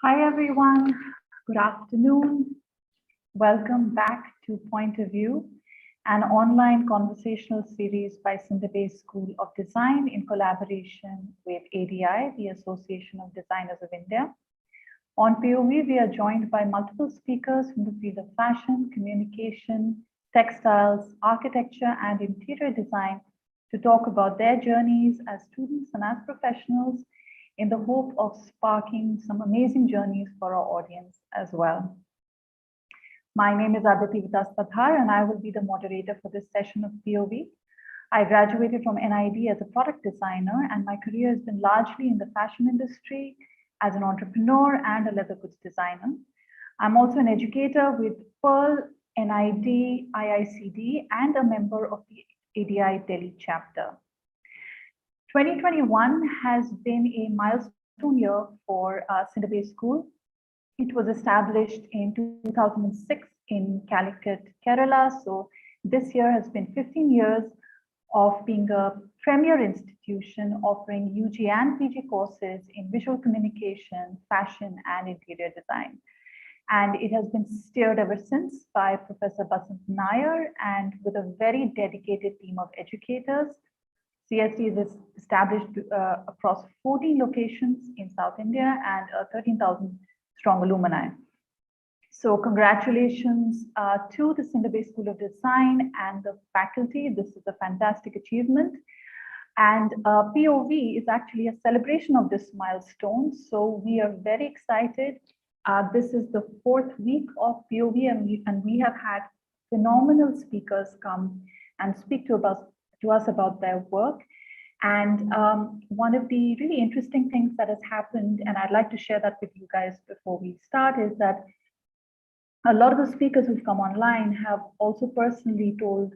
Hi everyone, good afternoon. Welcome back to Point of View, an online conversational series by Secunderabad School of Design in collaboration with ADI, the Association of Designers of India. On POV, we are joined by multiple speakers from the field of fashion, communication, textiles, architecture, and interior design to talk about their journeys as students and as professionals in the hope of sparking some amazing journeys for our audience as well. My name is Aditi Vitaspadhar, and I will be the moderator for this session of POV. I graduated from NID as a product designer, and my career has been largely in the fashion industry as an entrepreneur and a leather goods designer. I'm also an educator with Pearl, NID, IICD, and a member of the ADI Delhi chapter. 2021 has been a milestone year for Secunderabad School. It was established in 2006 in Calicut, Kerala. So this year has been 15 years of being a premier institution offering UG and PG courses in visual communication, fashion, and interior design. And it has been steered ever since by Professor Basant Nair and with a very dedicated team of educators. CSIIT is established across 14 locations in South India and 13,000 strong alumni. So congratulations to the Secunderabad School of Design and the faculty. This is a fantastic achievement. And POV is actually a celebration of this milestone. So we are very excited. This is the 4th week of POV, and we have had phenomenal speakers come and speak to us about their work. And one of the really interesting things that has happened, and I'd like to share that with you guys before we start, is that a lot of the speakers who've come online have also personally told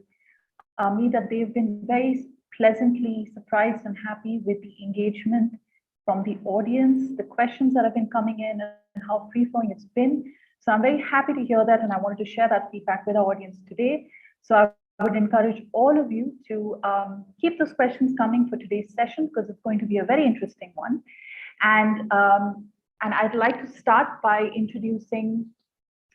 me that they've been very pleasantly surprised and happy with the engagement from the audience, the questions that have been coming in, and how free-flowing it's been. So I'm very happy to hear that, and I wanted to share that feedback with our audience today. So I would encourage all of you to keep those questions coming for today's session, because it's going to be a very interesting one. And I'd like to start by introducing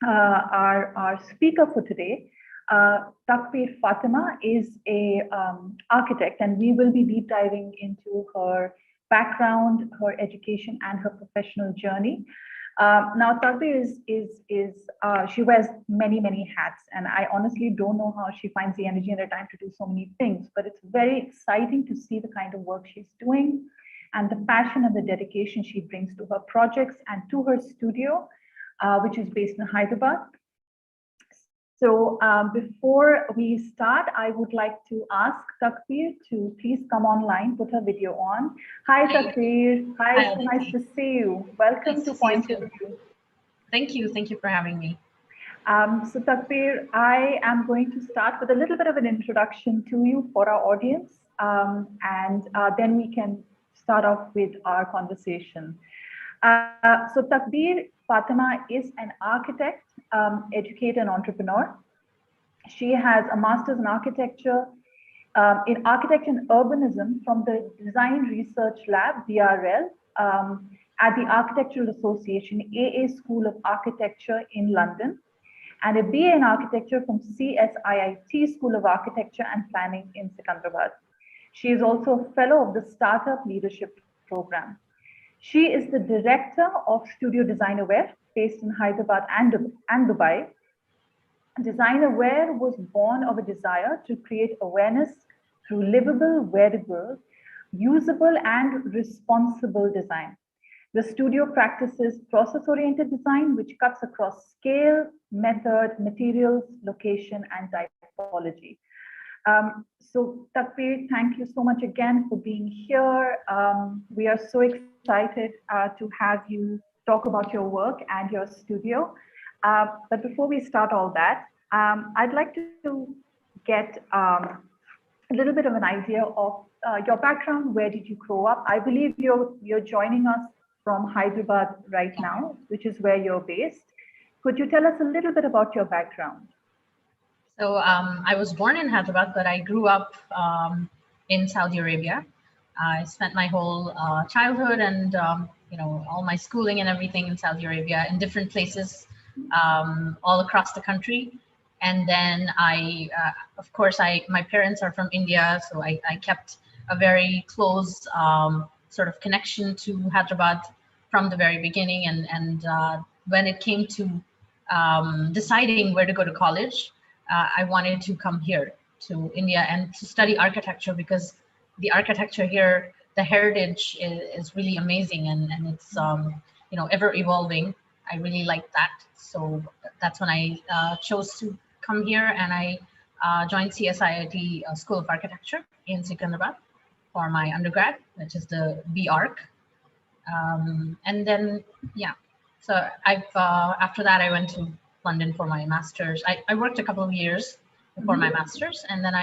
our speaker for today. Takbir Fatima is a architect, and we will be deep diving into her background, her education, and her professional journey. Now, Takbir she wears many hats, and I honestly don't know how she finds the energy and the time to do so many things, but it's very exciting to see the kind of work she's doing and the passion and the dedication she brings to her projects and to her studio, which is based in Hyderabad. So before we start, I would like to ask Takbir to please come online, put her video on. Hi, Takbir. Hi, so nice to see you. Welcome to Point of View. Thank you for having me. So Takbir, I am going to start with a little bit of an introduction to you for our audience, and then we can start off with our conversation. So Takbir Fatima is an architect, educator, and entrepreneur. She has a master's in architecture and urbanism from the Design Research Lab, DRL, at the Architectural Association AA School of Architecture in London, and a BA in architecture from CSIIT School of Architecture and Planning in Secunderabad. She is also a fellow of the Startup Leadership Program. She is the director of Studio DesignAware, based in Hyderabad and Dubai. DesignAware was born of a desire to create awareness through livable, wearable, usable, and responsible design. The studio practices process-oriented design, which cuts across scale, method, materials, location, and typology. So Takbir, thank you so much again for being here. We are so excited to have you talk about your work and your studio. But before we start all that, I'd like to get a little bit of an idea of your background. Where did you grow up? I believe you're joining us from Hyderabad right now, which is where you're based. Could you tell us a little bit about your background? So I was born in Hyderabad, but I grew up in Saudi Arabia. I spent my whole childhood and all my schooling and everything in Saudi Arabia in different places, all across the country. And then of course, my parents are from India, so I kept a very close sort of connection to Hyderabad from the very beginning. And when it came to deciding where to go to college, I wanted to come here to India and to study architecture, because the architecture here, the heritage is really amazing, and it's ever evolving. I really like that. So that's when I chose to come here, and I joined CSIIT School of Architecture in Secunderabad for my undergrad, which is the BArch. And then, so after that, I went to London for my master's. I worked a couple of years before my master's, and then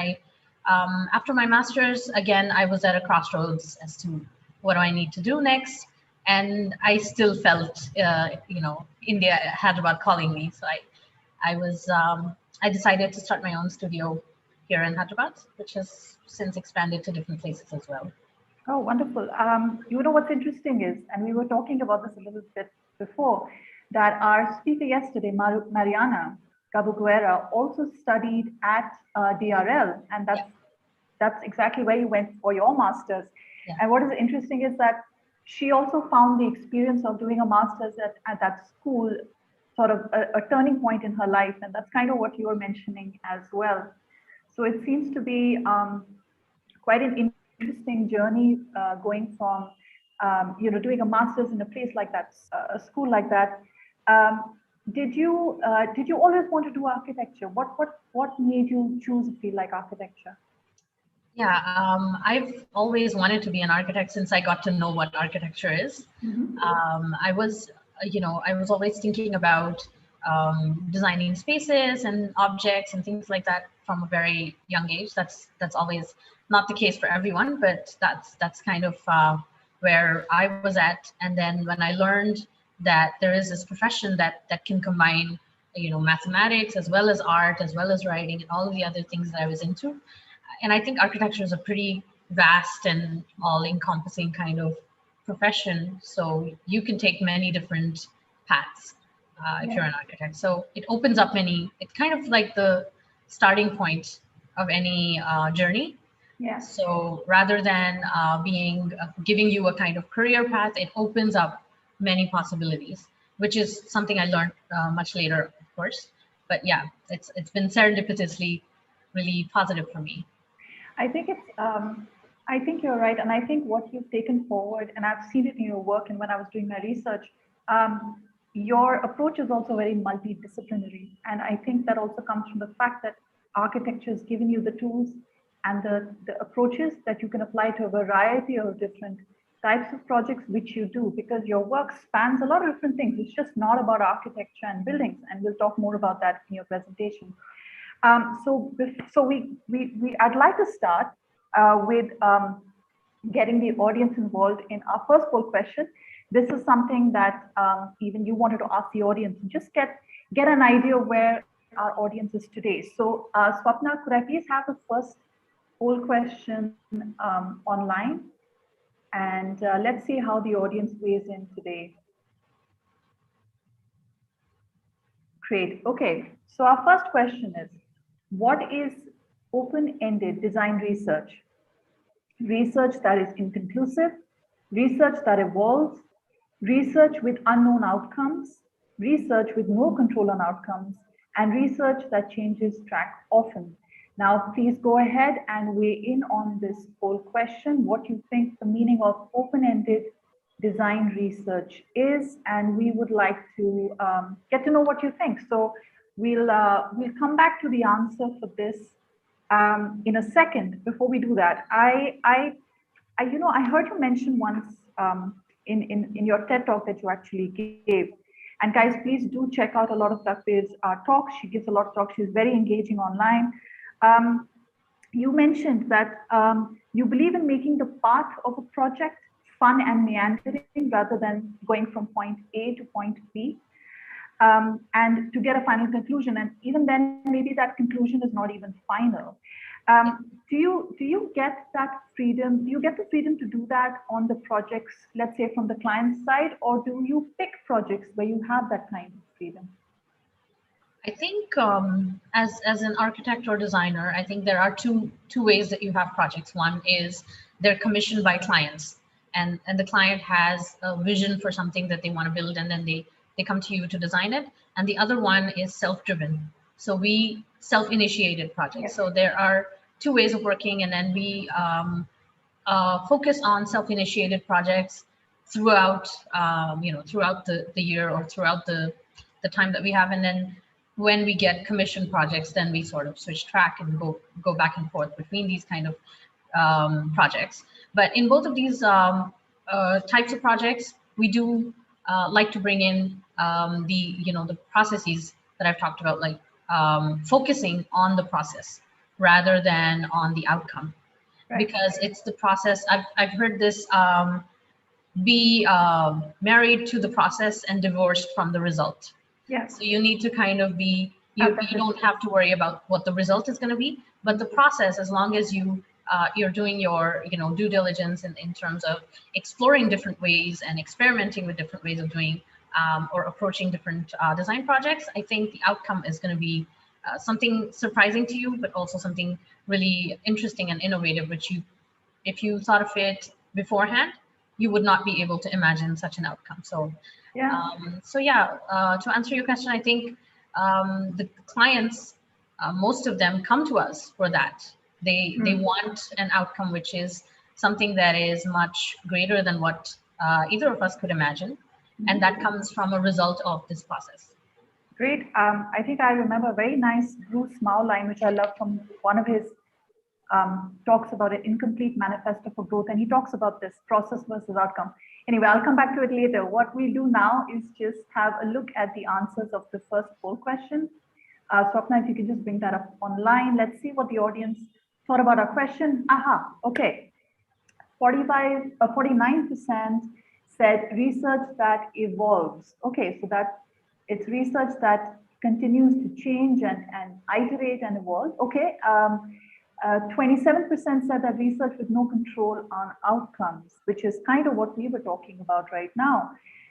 after my master's, again, I was at a crossroads as to what do I need to do next. And I still felt, India, Hyderabad calling me. So I decided to start my own studio here in Hyderabad, which has since expanded to different places as well. Oh, wonderful. What's interesting is, and we were talking about this a little bit before, that our speaker yesterday, Mariana Gabuguera, also studied at DRL, and that's exactly where you went for your master's. Yeah. And what is interesting is that she also found the experience of doing a master's at that school sort of a turning point in her life, and that's kind of what you were mentioning as well. So it seems to be quite an interesting journey going from doing a master's in a place like that, a school like that. Did you always want to do architecture? What made you choose a field like architecture? Yeah, I've always wanted to be an architect since I got to know what architecture is. Mm-hmm. I was always thinking about designing spaces and objects and things like that from a very young age. That's always not the case for everyone, but that's kind of where I was at. And then when I learned that there is this profession that can combine, mathematics as well as art, as well as writing, and all of the other things that I was into. And I think architecture is a pretty vast and all-encompassing kind of profession. So you can take many different paths if you're an architect. So it opens up it's kind of like the starting point of any journey. Yeah. So rather than giving you a kind of career path, it opens up many possibilities, which is something I learned much later, of course. But yeah, it's been serendipitously really positive for me. I think I think you're right. And I think what you've taken forward, and I've seen it in your work and when I was doing my research, your approach is also very multidisciplinary. And I think that also comes from the fact that architecture has given you the tools and the approaches that you can apply to a variety of different types of projects which you do, because your work spans a lot of different things. It's just not about architecture and buildings. And we'll talk more about that in your presentation. So I'd like to start with getting the audience involved in our first poll question. This is something that even you wanted to ask the audience, and just get an idea of where our audience is today. So Swapna, could I please have the first poll question online? And let's see how the audience weighs in today. Great. Okay. So our first question is, what is open-ended design research? Research that is inconclusive, research that evolves, research with unknown outcomes, research with no control on outcomes, and research that changes track often. Now, please go ahead and weigh in on this poll question, what you think the meaning of open-ended design research is, and we would like to get to know what you think. So we'll come back to the answer for this in a second. Before we do that, I heard you mention once in your TED talk that you actually gave. And guys, please do check out a lot of Takbir's talks. She gives a lot of talks. She's very engaging online. You mentioned that you believe in making the path of a project fun and meandering rather than going from point A to point B, and to get a final conclusion. And even then, maybe that conclusion is not even final. Do you get that freedom? Do you get the freedom to do that on the projects, let's say from the client side, or do you pick projects where you have that kind of freedom? I think as an architect or designer, I think there are two ways that you have projects. One is they're commissioned by clients, and the client has a vision for something that they want to build, and then they come to you to design it. And the other one is self-driven. So we self-initiated projects. Yes. So there are two ways of working, and then we focus on self-initiated projects throughout throughout the year or throughout the time that we have. And then when we get commissioned projects, then we sort of switch track and go back and forth between these kind of projects. But in both of these types of projects, we do like to bring in the processes that I've talked about, like focusing on the process rather than on the outcome. Right. Because it's the process. I've heard this, be married to the process and divorced from the result. Yeah. So you need to kind of be, you don't have to worry about what the result is going to be, but the process, as long as you're doing your due diligence in terms of exploring different ways and experimenting with different ways of doing or approaching different design projects, I think the outcome is going to be something surprising to you, but also something really interesting and innovative, which if you thought of it beforehand, you would not be able to imagine such an outcome. So to answer your question, I think the clients, most of them come to us for that. They want an outcome which is something that is much greater than what either of us could imagine, and that comes from a result of this process. Great. I think I remember a very nice Bruce Mao line, which I love, from one of his talks about an incomplete manifesto for growth, and he talks about this process versus outcome. Anyway, I'll come back to it later. What we'll do now is just have a look at the answers of the first poll question. Swapna, if you can just bring that up online. Let's see what the audience thought about our question. Aha, okay. 49% said research that evolves. Okay, so that it's research that continues to change and iterate and evolve. Okay. 27% said that research with no control on outcomes, which is kind of what we were talking about right now.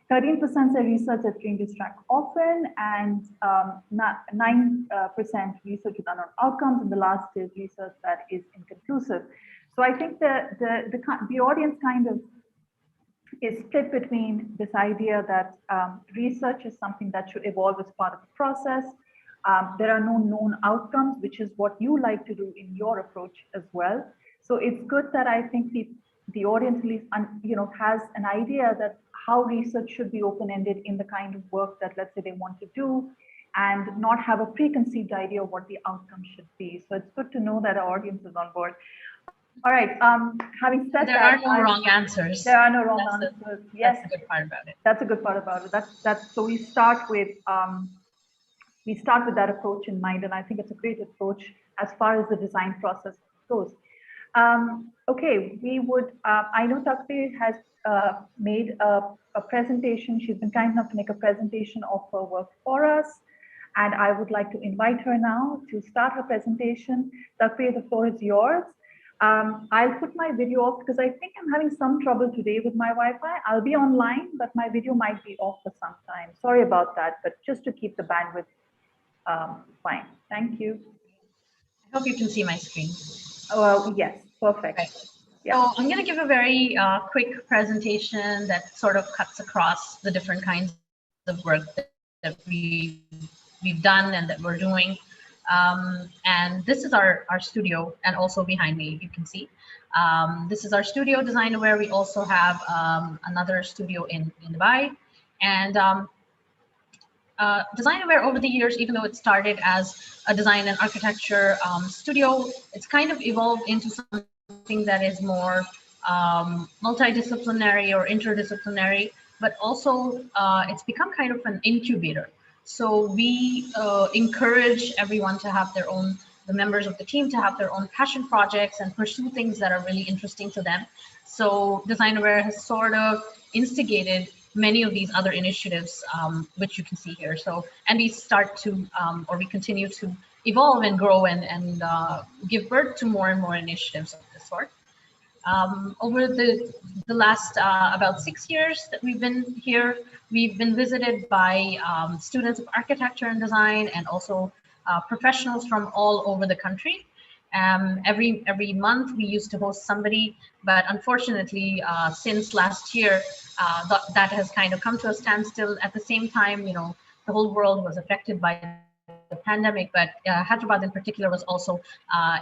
13% said research that changes track often, and 9% research with unknown outcomes, and the last is research that is inconclusive. So I think the audience kind of is split between this idea that research is something that should evolve as part of the process. There are no known outcomes, which is what you like to do in your approach as well. So it's good that I think the audience at least has an idea that how research should be open-ended in the kind of work that, let's say, they want to do, and not have a preconceived idea of what the outcome should be. So it's good to know that our audience is on board. All right. Having said there are no wrong answers. There are no wrong answers. Yes, that's the good part about it. That's a good part about it. That's so we start with that approach in mind, and I think it's a great approach as far as the design process goes. Okay, we would. I know Takbir has made a presentation. She's been kind enough to make a presentation of her work for us, and I would like to invite her now to start her presentation. Takbir, the floor is yours. I'll put my video off because I think I'm having some trouble today with my Wi-Fi. I'll be online, but my video might be off for some time. Sorry about that, but just to keep the bandwidth fine. Thank you. I hope you can see my screen. Yes, perfect. Okay. Yeah. So I'm going to give a very quick presentation that sort of cuts across the different kinds of work that we've done and that we're doing. And this is our studio, and also behind me, you can see. This is our studio, DesignAware. We also have another studio in Dubai. And DesignAware, over the years, even though it started as a design and architecture studio, it's kind of evolved into something that is more multidisciplinary or interdisciplinary, but also it's become kind of an incubator. So we encourage everyone to have their own, the members of the team to have their own passion projects and pursue things that are really interesting to them. So DesignAware has sort of instigated many of these other initiatives, which you can see here. So, and we start to, or we continue to evolve and grow and give birth to more and more initiatives of this sort. Over the last about 6 years that we've been here, we've been visited by students of architecture and design, and also professionals from all over the country. Every month we used to host somebody, but unfortunately since last year that has kind of come to a standstill. At the same time, you know, the whole world was affected by the pandemic, but Hyderabad in particular was also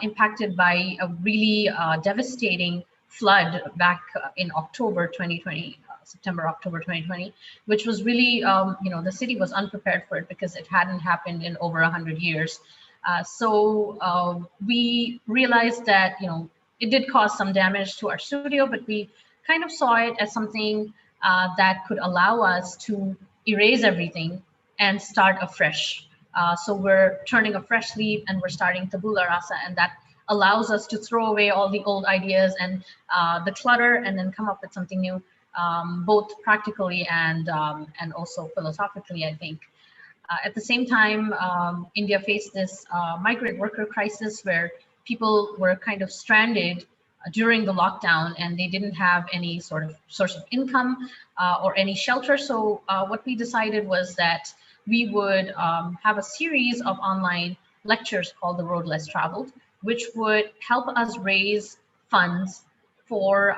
impacted by a really devastating flood back in October 2020, September, October 2020, which was really, you know, the city was unprepared for it because it hadn't happened in over 100 years. So we realized that, you know, it did cause some damage to our studio, but we kind of saw it as something that could allow us to erase everything and start afresh. So we're turning a fresh leaf and we're starting tabula rasa, and that allows us to throw away all the old ideas and the clutter, and then come up with something new, both practically and also philosophically, I think. At the same time, India faced this migrant worker crisis where people were kind of stranded during the lockdown, and they didn't have any sort of source of income or any shelter. So what we decided was that we would have a series of online lectures called The Road Less Traveled, which would help us raise funds for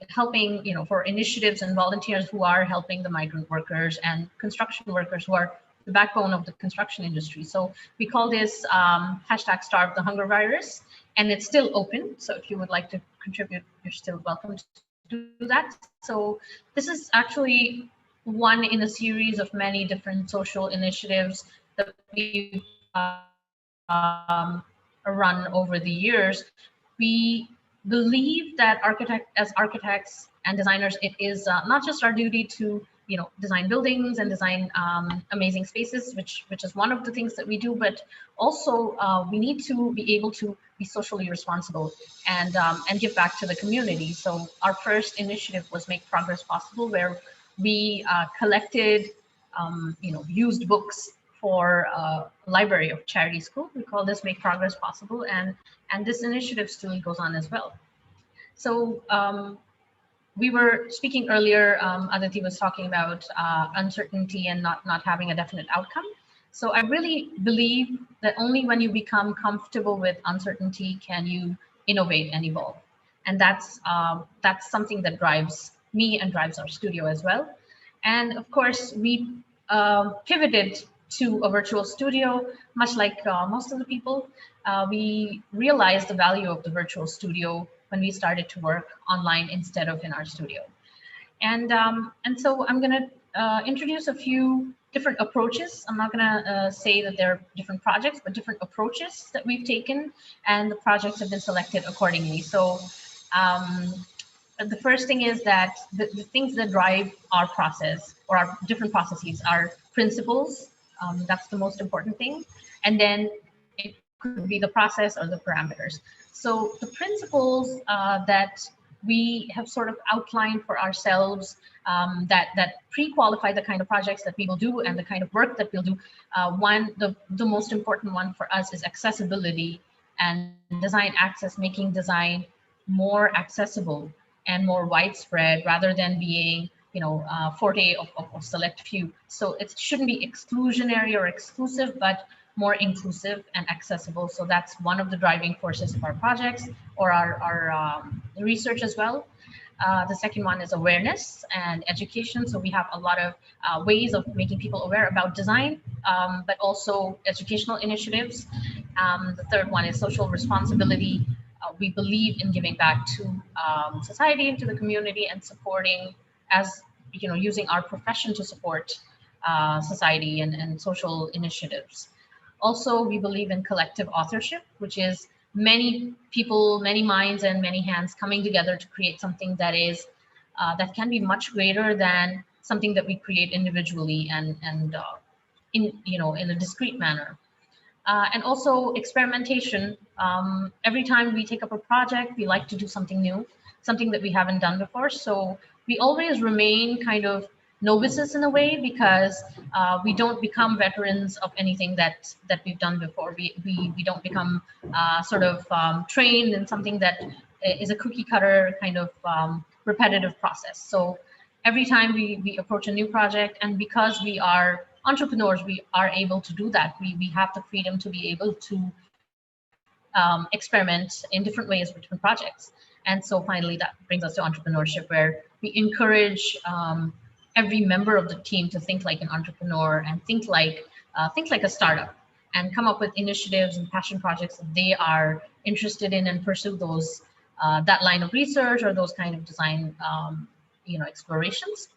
helping, you know, for initiatives and volunteers who are helping the migrant workers and construction workers who are the backbone of the construction industry. So we call this hashtag Starve the Hunger Virus, and it's still open. So if you would like to contribute, you're still welcome to do that. So this is actually one in a series of many different social initiatives that we've run over the years. We believe that as architects and designers, it is not just our duty to, you know, design buildings and design amazing spaces, which is one of the things that we do, but also we need to be able to be socially responsible and give back to the community. So our first initiative was Make Progress Possible, where we collected, you know, used books for a library of charity school. We call this Make Progress Possible, and this initiative still goes on as well. So we were speaking earlier, Aditi was talking about uncertainty and not having a definite outcome. So I really believe that only when you become comfortable with uncertainty can you innovate and evolve. And that's something that drives me and drives our studio as well. And of course, we pivoted to a virtual studio, much like most of the people. We realized the value of the virtual studio when we started to work online instead of in our studio. And so I'm going to introduce a few different approaches. I'm not going to say that there are different projects, but different approaches that we've taken, and the projects have been selected accordingly. So the first thing is that the things that drive our process or our different processes are principles. That's the most important thing. And then it could be the process or the parameters. So the principles that we have sort of outlined for ourselves that pre-qualify the kind of projects that we will do and the kind of work that we'll do. The most important one for us is accessibility and design access, making design more accessible and more widespread rather than being, you know, forte of select few. So it shouldn't be exclusionary or exclusive, but more inclusive and accessible. So that's one of the driving forces of our projects or our research as well. The second one is awareness and education. So we have a lot of ways of making people aware about design, but also educational initiatives. The third one is social responsibility. We believe in giving back to society and to the community and supporting, as you know, using our profession to support society and social initiatives. Also, we believe in collective authorship, which is many people, many minds, and many hands coming together to create something that is that can be much greater than something that we create individually and in a discrete manner. And also experimentation. Every time we take up a project, we like to do something new, something that we haven't done before. So we always remain kind of novices in a way, because we don't become veterans of anything that we've done before. We don't become sort of trained in something that is a cookie cutter kind of repetitive process. So every time we approach a new project, and because we are entrepreneurs, we are able to do that. We have the freedom to be able to experiment in different ways with different projects. And so finally, that brings us to entrepreneurship, where we encourage every member of the team to think like an entrepreneur and think like a startup, and come up with initiatives and passion projects that they are interested in, and pursue those that line of research or those kind of design explorations.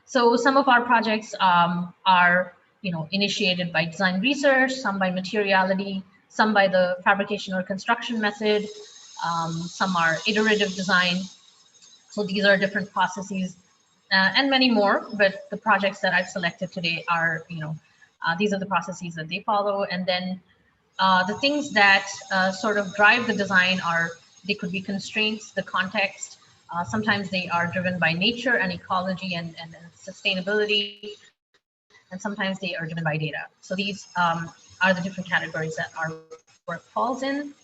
So some of our projects are initiated by design research, some by materiality, some by the fabrication or construction method, some are iterative design. So these are different processes, and many more, but the projects that I've selected today are, these are the processes that they follow. And then the things that sort of drive the design are, they could be constraints, the context. Sometimes they are driven by nature and ecology and sustainability, and sometimes they are driven by data. So these are the different categories that our work falls in.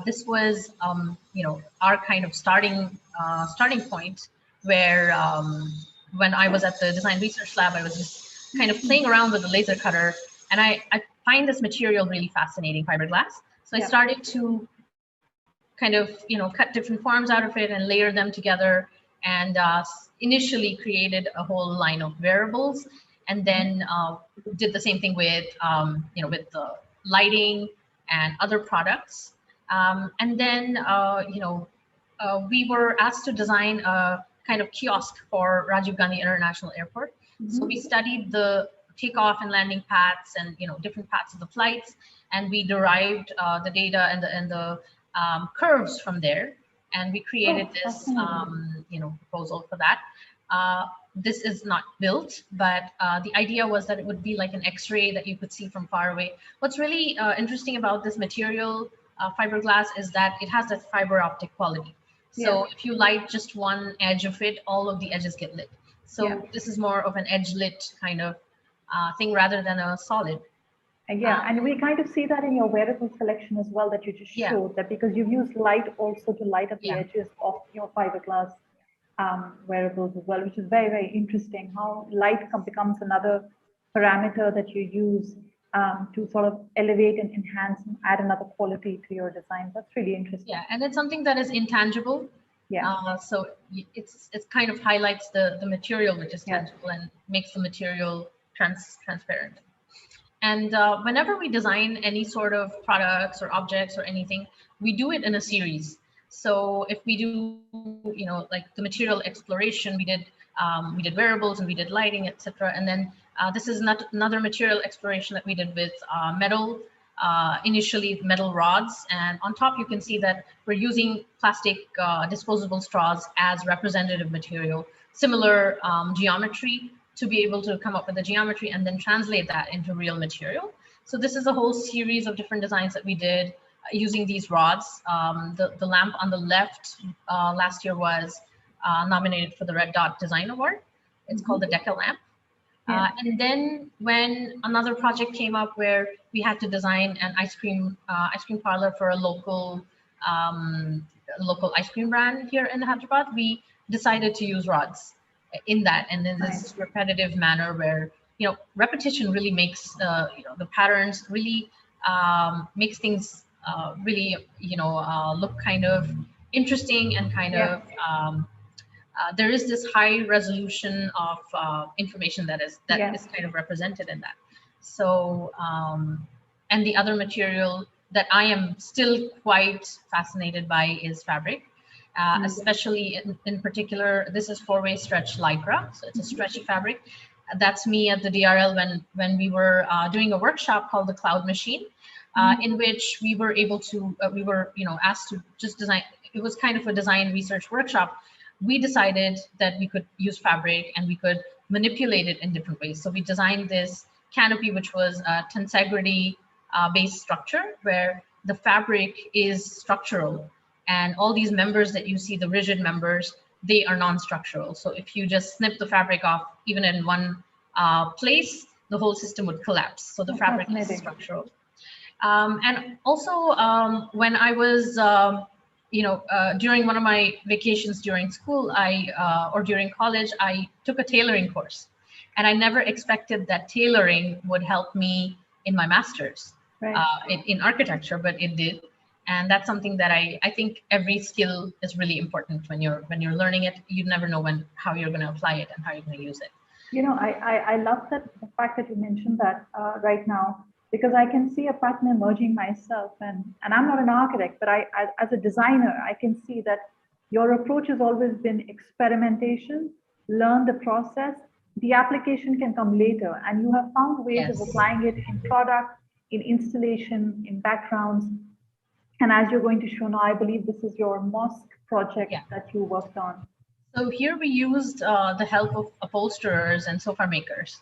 This was, our kind of starting point, where when I was at the design research lab, I was just kind of playing around with the laser cutter, and I find this material really fascinating, fiberglass. So I started to kind of, cut different forms out of it and layer them together, and initially created a whole line of wearables, and then did the same thing with, with the lighting and other products. And then, we were asked to design a kind of kiosk for Rajiv Gandhi International Airport. So we studied the takeoff and landing paths and, different paths of the flights, and we derived the data and the curves from there, and we created this, proposal for that. This is not built, but the idea was that it would be like an X-ray that you could see from far away. What's really interesting about this material, fiberglass, is that it has that fiber optic quality. So if you light just one edge of it, all of the edges get lit. So this is more of an edge lit kind of thing rather than a solid. And we kind of see that in your wearable selection as well, that you just showed, that because you've used light also to light up the edges of your fiberglass wearables as well, which is very, very interesting, how light becomes another parameter that you use to sort of elevate and enhance and add another quality to your design. That's really interesting. Yeah, and it's something that is intangible. So it's kind of highlights the material, which is tangible, and makes the material transparent. And whenever we design any sort of products or objects or anything, we do it in a series. So if we do, like the material exploration, we did wearables and we did lighting, etc. And then this is another material exploration that we did with metal, initially metal rods. And on top, you can see that we're using plastic disposable straws as representative material, similar geometry, to be able to come up with the geometry and then translate that into real material. So this is a whole series of different designs that we did using these rods. The lamp on the left last year was nominated for the Red Dot Design Award. It's called the Deca lamp. And then when another project came up where we had to design an ice cream parlor for a local ice cream brand here in Hyderabad, we decided to use rods in that, and in this repetitive manner where repetition really makes the patterns really makes things really look kind of interesting, and kind of there is this high resolution of information that is kind of represented in that. So and the other material that I am still quite fascinated by is fabric. Especially in particular, this is 4-way stretch lycra, so it's a stretchy fabric. That's me at the DRL when we were doing a workshop called the Cloud Machine, in which we were able to we were asked to just design. It was kind of a design research workshop. We decided that we could use fabric and we could manipulate it in different ways. So we designed this canopy, which was a tensegrity based structure, where the fabric is structural. And all these members that you see, the rigid members, they are non-structural. So if you just snip the fabric off, even in one place, the whole system would collapse. So the fabric is structural. And also, when I was, during one of my vacations during school, or during college, I took a tailoring course, and I never expected that tailoring would help me in my master's in architecture, but it did. And that's something that I think every skill is really important when you're learning it. You never know how you're going to apply it and how you're going to use it. I love the fact that you mentioned that right now, because I can see a pattern emerging myself, and I'm not an architect, but I as a designer, I can see that your approach has always been experimentation, learn the process, the application can come later, and you have found ways of applying it in product, in installation, in backgrounds. And as you're going to show now, I believe this is your mosque project that you worked on. So here we used the help of upholsterers and sofa makers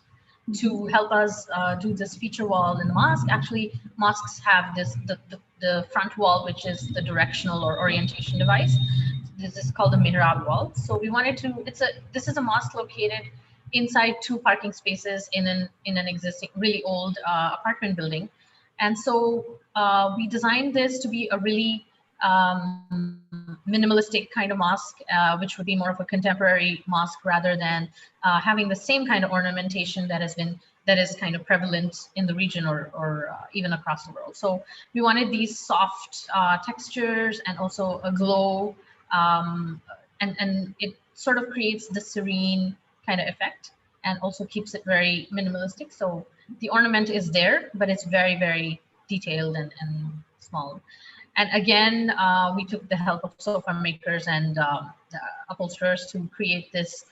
to help us do this feature wall in the mosque. Actually, mosques have the front wall, which is the directional or orientation device. This is called the mihrab wall. So we wanted to, this is a mosque located inside 2 parking spaces in an existing really old apartment building. And so we designed this to be a really minimalistic kind of mosque, which would be more of a contemporary mosque rather than having the same kind of ornamentation that is kind of prevalent in the region or even across the world. So we wanted these soft textures and also a glow, and it sort of creates the serene kind of effect and also keeps it very minimalistic. So the ornament is there, but it's very, very detailed and small. And again, we took the help of sofa makers and upholsterers to create this,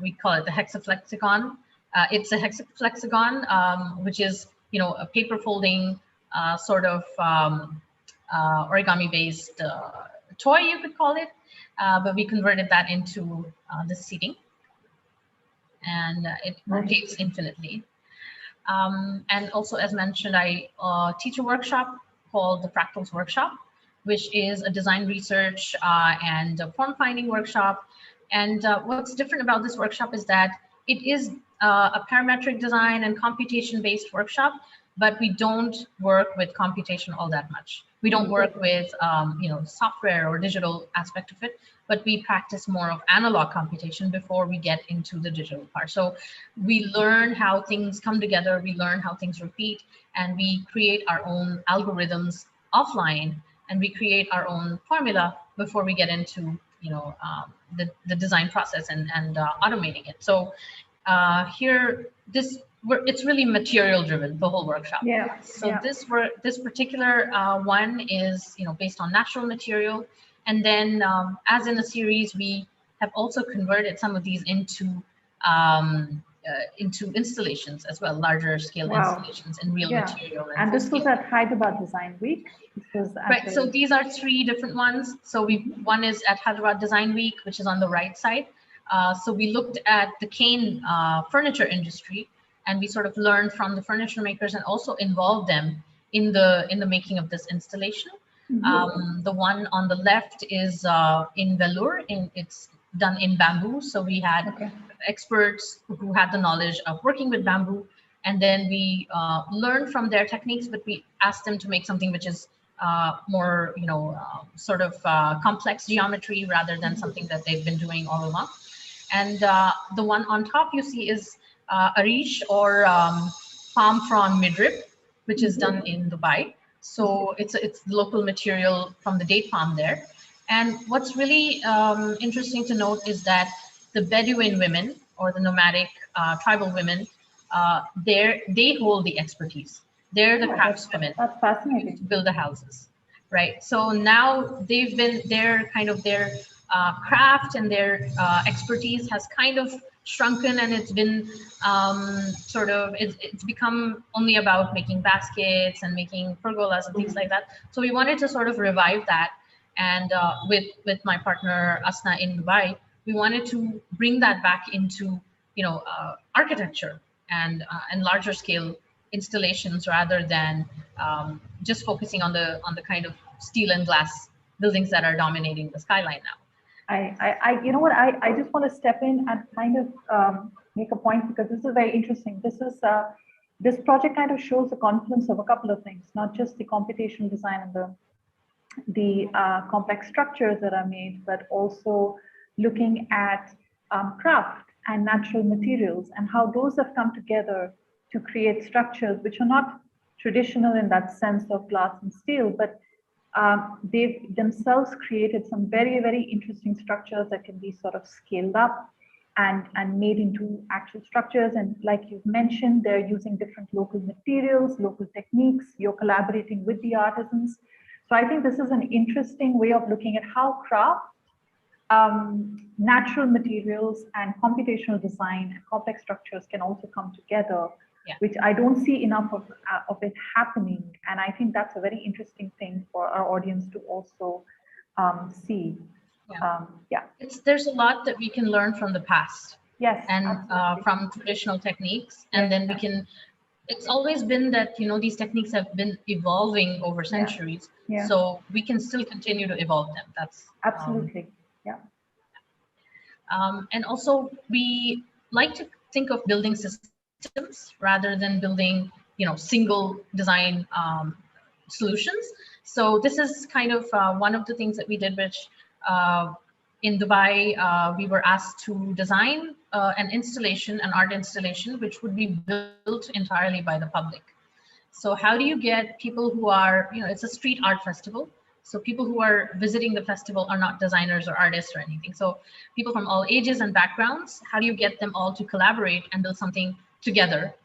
we call it the hexaflexagon. It's a hexaflexagon, which is, a paper folding sort of origami-based toy, you could call it, but we converted that into the seating, and it rotates infinitely. And also, as mentioned, I teach a workshop called the Fractals Workshop, which is a design research and a form finding workshop. And what's different about this workshop is that it is a parametric design and computation-based workshop, but we don't work with computation all that much. We don't work with software or digital aspect of it, but we practice more of analog computation before we get into the digital part. So we learn how things come together, we learn how things repeat, and we create our own algorithms offline, and we create our own formula before we get into the design process and automating it. So here, it's really material driven, the whole workshop. This particular one is based on natural material, and then as in the series, we have also converted some of these into installations as well, larger scale installations in real material. And this was at Hyderabad Design Week. Right. So these are 3 different ones. So one is at Hyderabad Design Week, which is on the right side. So we looked at the cane furniture industry, and we sort of learned from the furniture makers and also involved them in the making of this installation. The one on the left is in velour, it's done in bamboo. So we had experts who had the knowledge of working with bamboo, and then we learned from their techniques, but we asked them to make something which is more, sort of complex geometry rather than something that they've been doing all along. And the one on top you see is arish or palm frond midrib, which is done in Dubai. So it's local material from the date palm there. And what's really interesting to note is that the Bedouin women or the nomadic tribal women, they hold the expertise. They're the craftswomen. That's fascinating. To build the houses, right? So now their craft and their expertise has kind of shrunken, and it's been it's become only about making baskets and making pergolas and things like that. So we wanted to sort of revive that, and with my partner Asna in Dubai, we wanted to bring that back into architecture and larger scale installations rather than just focusing on the kind of steel and glass buildings that are dominating the skyline now. You know what, I just want to step in and kind of make a point, because this is very interesting. This project kind of shows the confluence of a couple of things, not just the computational design and the complex structures that are made, but also looking at craft and natural materials and how those have come together to create structures which are not traditional in that sense of glass and steel, but they've themselves created some very, very interesting structures that can be sort of scaled up and made into actual structures. And like you've mentioned, they're using different local materials, local techniques. You're collaborating with the artisans. So I think this is an interesting way of looking at how craft, natural materials, and computational design and complex structures can also come together, which I don't see enough of it happening. And I think that's a very interesting thing for our audience to also see. There's a lot that we can learn from the past. Yes. And from traditional techniques. And then we can, it's always been that, you know, these techniques have been evolving over centuries. So we can still continue to evolve them. That's absolutely. And also we like to think of building systems rather than building, you know, single design solutions. So this is kind of one of the things that we did, which in Dubai, we were asked to design an installation, an art installation, which would be built entirely by the public. So how do you get people who are, you know, it's a street art festival. So people who are visiting the festival are not designers or artists or anything. So people from all ages and backgrounds, how do you get them all to collaborate and build something together?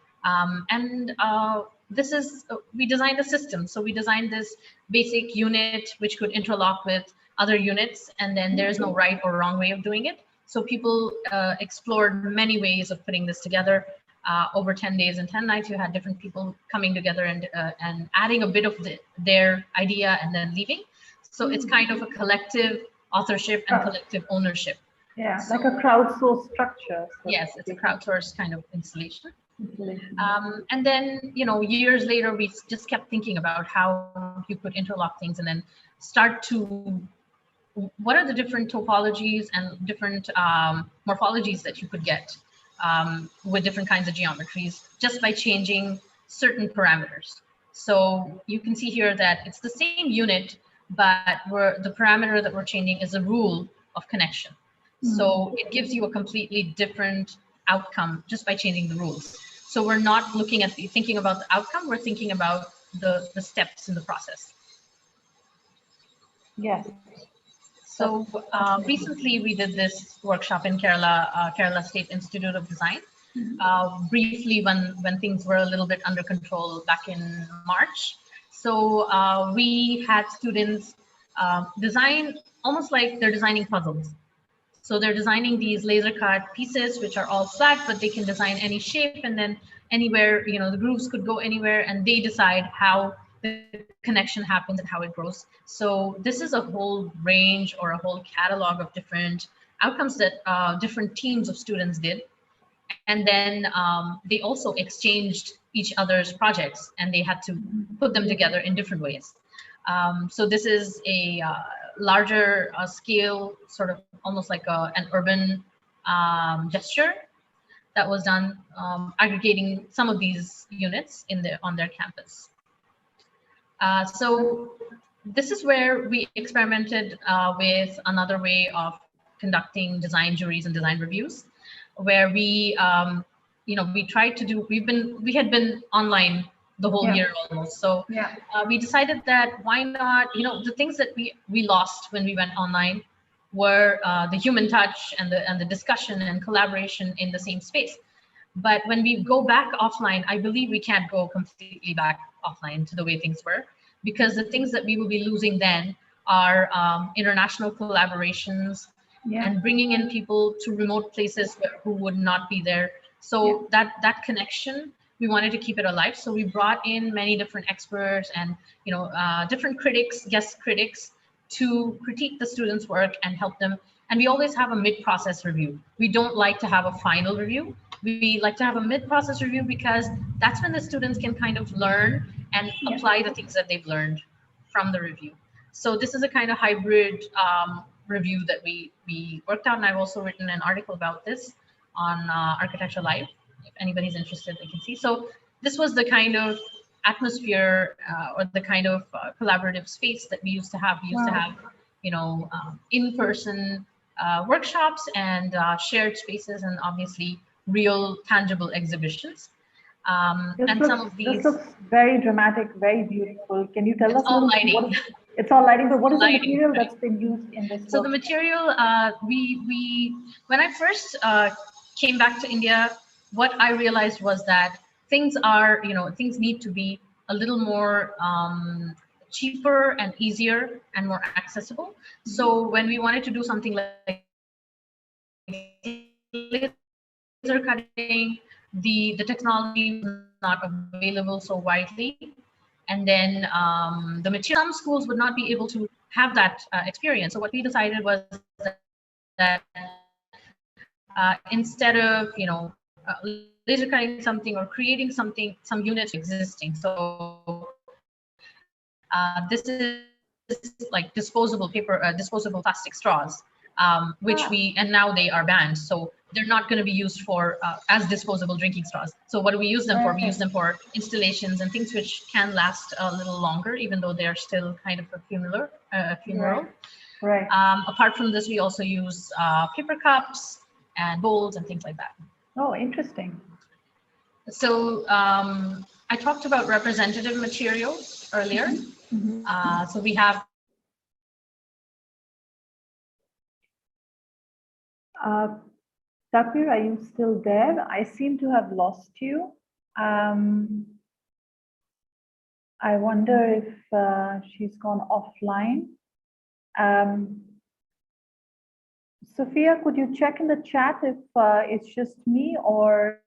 This is, we designed a system. So we designed this basic unit, which could interlock with other units, and then there's no right or wrong way of doing it. So people explored many ways of putting this together. Over 10 days and 10 nights, you had different people coming together and adding a bit of their idea and then leaving. So it's kind of a collective authorship and collective ownership. Yeah, so, like a crowdsourced structure. So yes, it's a crowdsourced kind of installation. And then, you know, years later, we just kept thinking about how you could interlock things and then start to, what are the different topologies and different morphologies that you could get with different kinds of geometries just by changing certain parameters. So you can see here that it's the same unit, but the parameter that we're changing is a rule of connection. So it gives you a completely different outcome just by changing the rules. So we're not looking at thinking about the outcome, we're thinking about the steps in the process. Yes. So recently we did this workshop in Kerala, Kerala State Institute of Design, briefly when things were a little bit under control back in March. So we had students design almost like they're designing puzzles. So they're designing these laser cut pieces, which are all flat, but they can design any shape, and then anywhere, you know, the grooves could go anywhere, and they decide how the connection happens and how it grows. So this is a whole range or a whole catalog of different outcomes that different teams of students did. And then they also exchanged each other's projects, and they had to put them together in different ways. So this is a larger scale, sort of almost like an urban gesture that was done, aggregating some of these units on their campus. So this is where we experimented with another way of conducting design juries and design reviews, where we, you know, we tried to do, we had been online the whole year almost. So we decided that why not, you know, the things that we lost when we went online were the human touch and the discussion and collaboration in the same space. But when we go back offline, I believe we can't go completely back offline to the way things were, because the things that we will be losing then are international collaborations and bringing in people to remote places who would not be there. So that connection, we wanted to keep it alive. So we brought in many different experts and, you know, different critics, guest critics, to critique the students' work and help them. And we always have a mid-process review. We don't like to have a final review. We like to have a mid-process review because that's when the students can kind of learn and apply the things that they've learned from the review. So this is a kind of hybrid review that we worked out, and I've also written an article about this on Architecture Live. If anybody's interested, they can see. So this was the kind of atmosphere or the kind of collaborative space that we used to have. We used to have, you know, in-person workshops and shared spaces, and obviously real tangible exhibitions. This looks very dramatic, very beautiful. Can you tell us all lighting? It's all lighting, but what is the material that's been used in this? So the material, when I first came back to India, what I realized was that things are, you know, things need to be a little more cheaper and easier and more accessible. So when we wanted to do something like laser cutting, the technology was not available so widely. And then the material, some schools would not be able to have that experience. So what we decided was that instead of, you know, laser cutting something or creating something, some units existing. So this is like disposable paper, disposable plastic straws, which and now they are banned. So they're not going to be used for as disposable drinking straws. So what do we use them for? We use them for installations and things which can last a little longer, even though they're still kind of ephemeral. Right. Apart from this, we also use paper cups and bowls and things like that. Oh, interesting. So I talked about representative material earlier. So we have Takbir, are you still there? I seem to have lost you. I wonder if she's gone offline. Sophia, could you check in the chat if it's just me or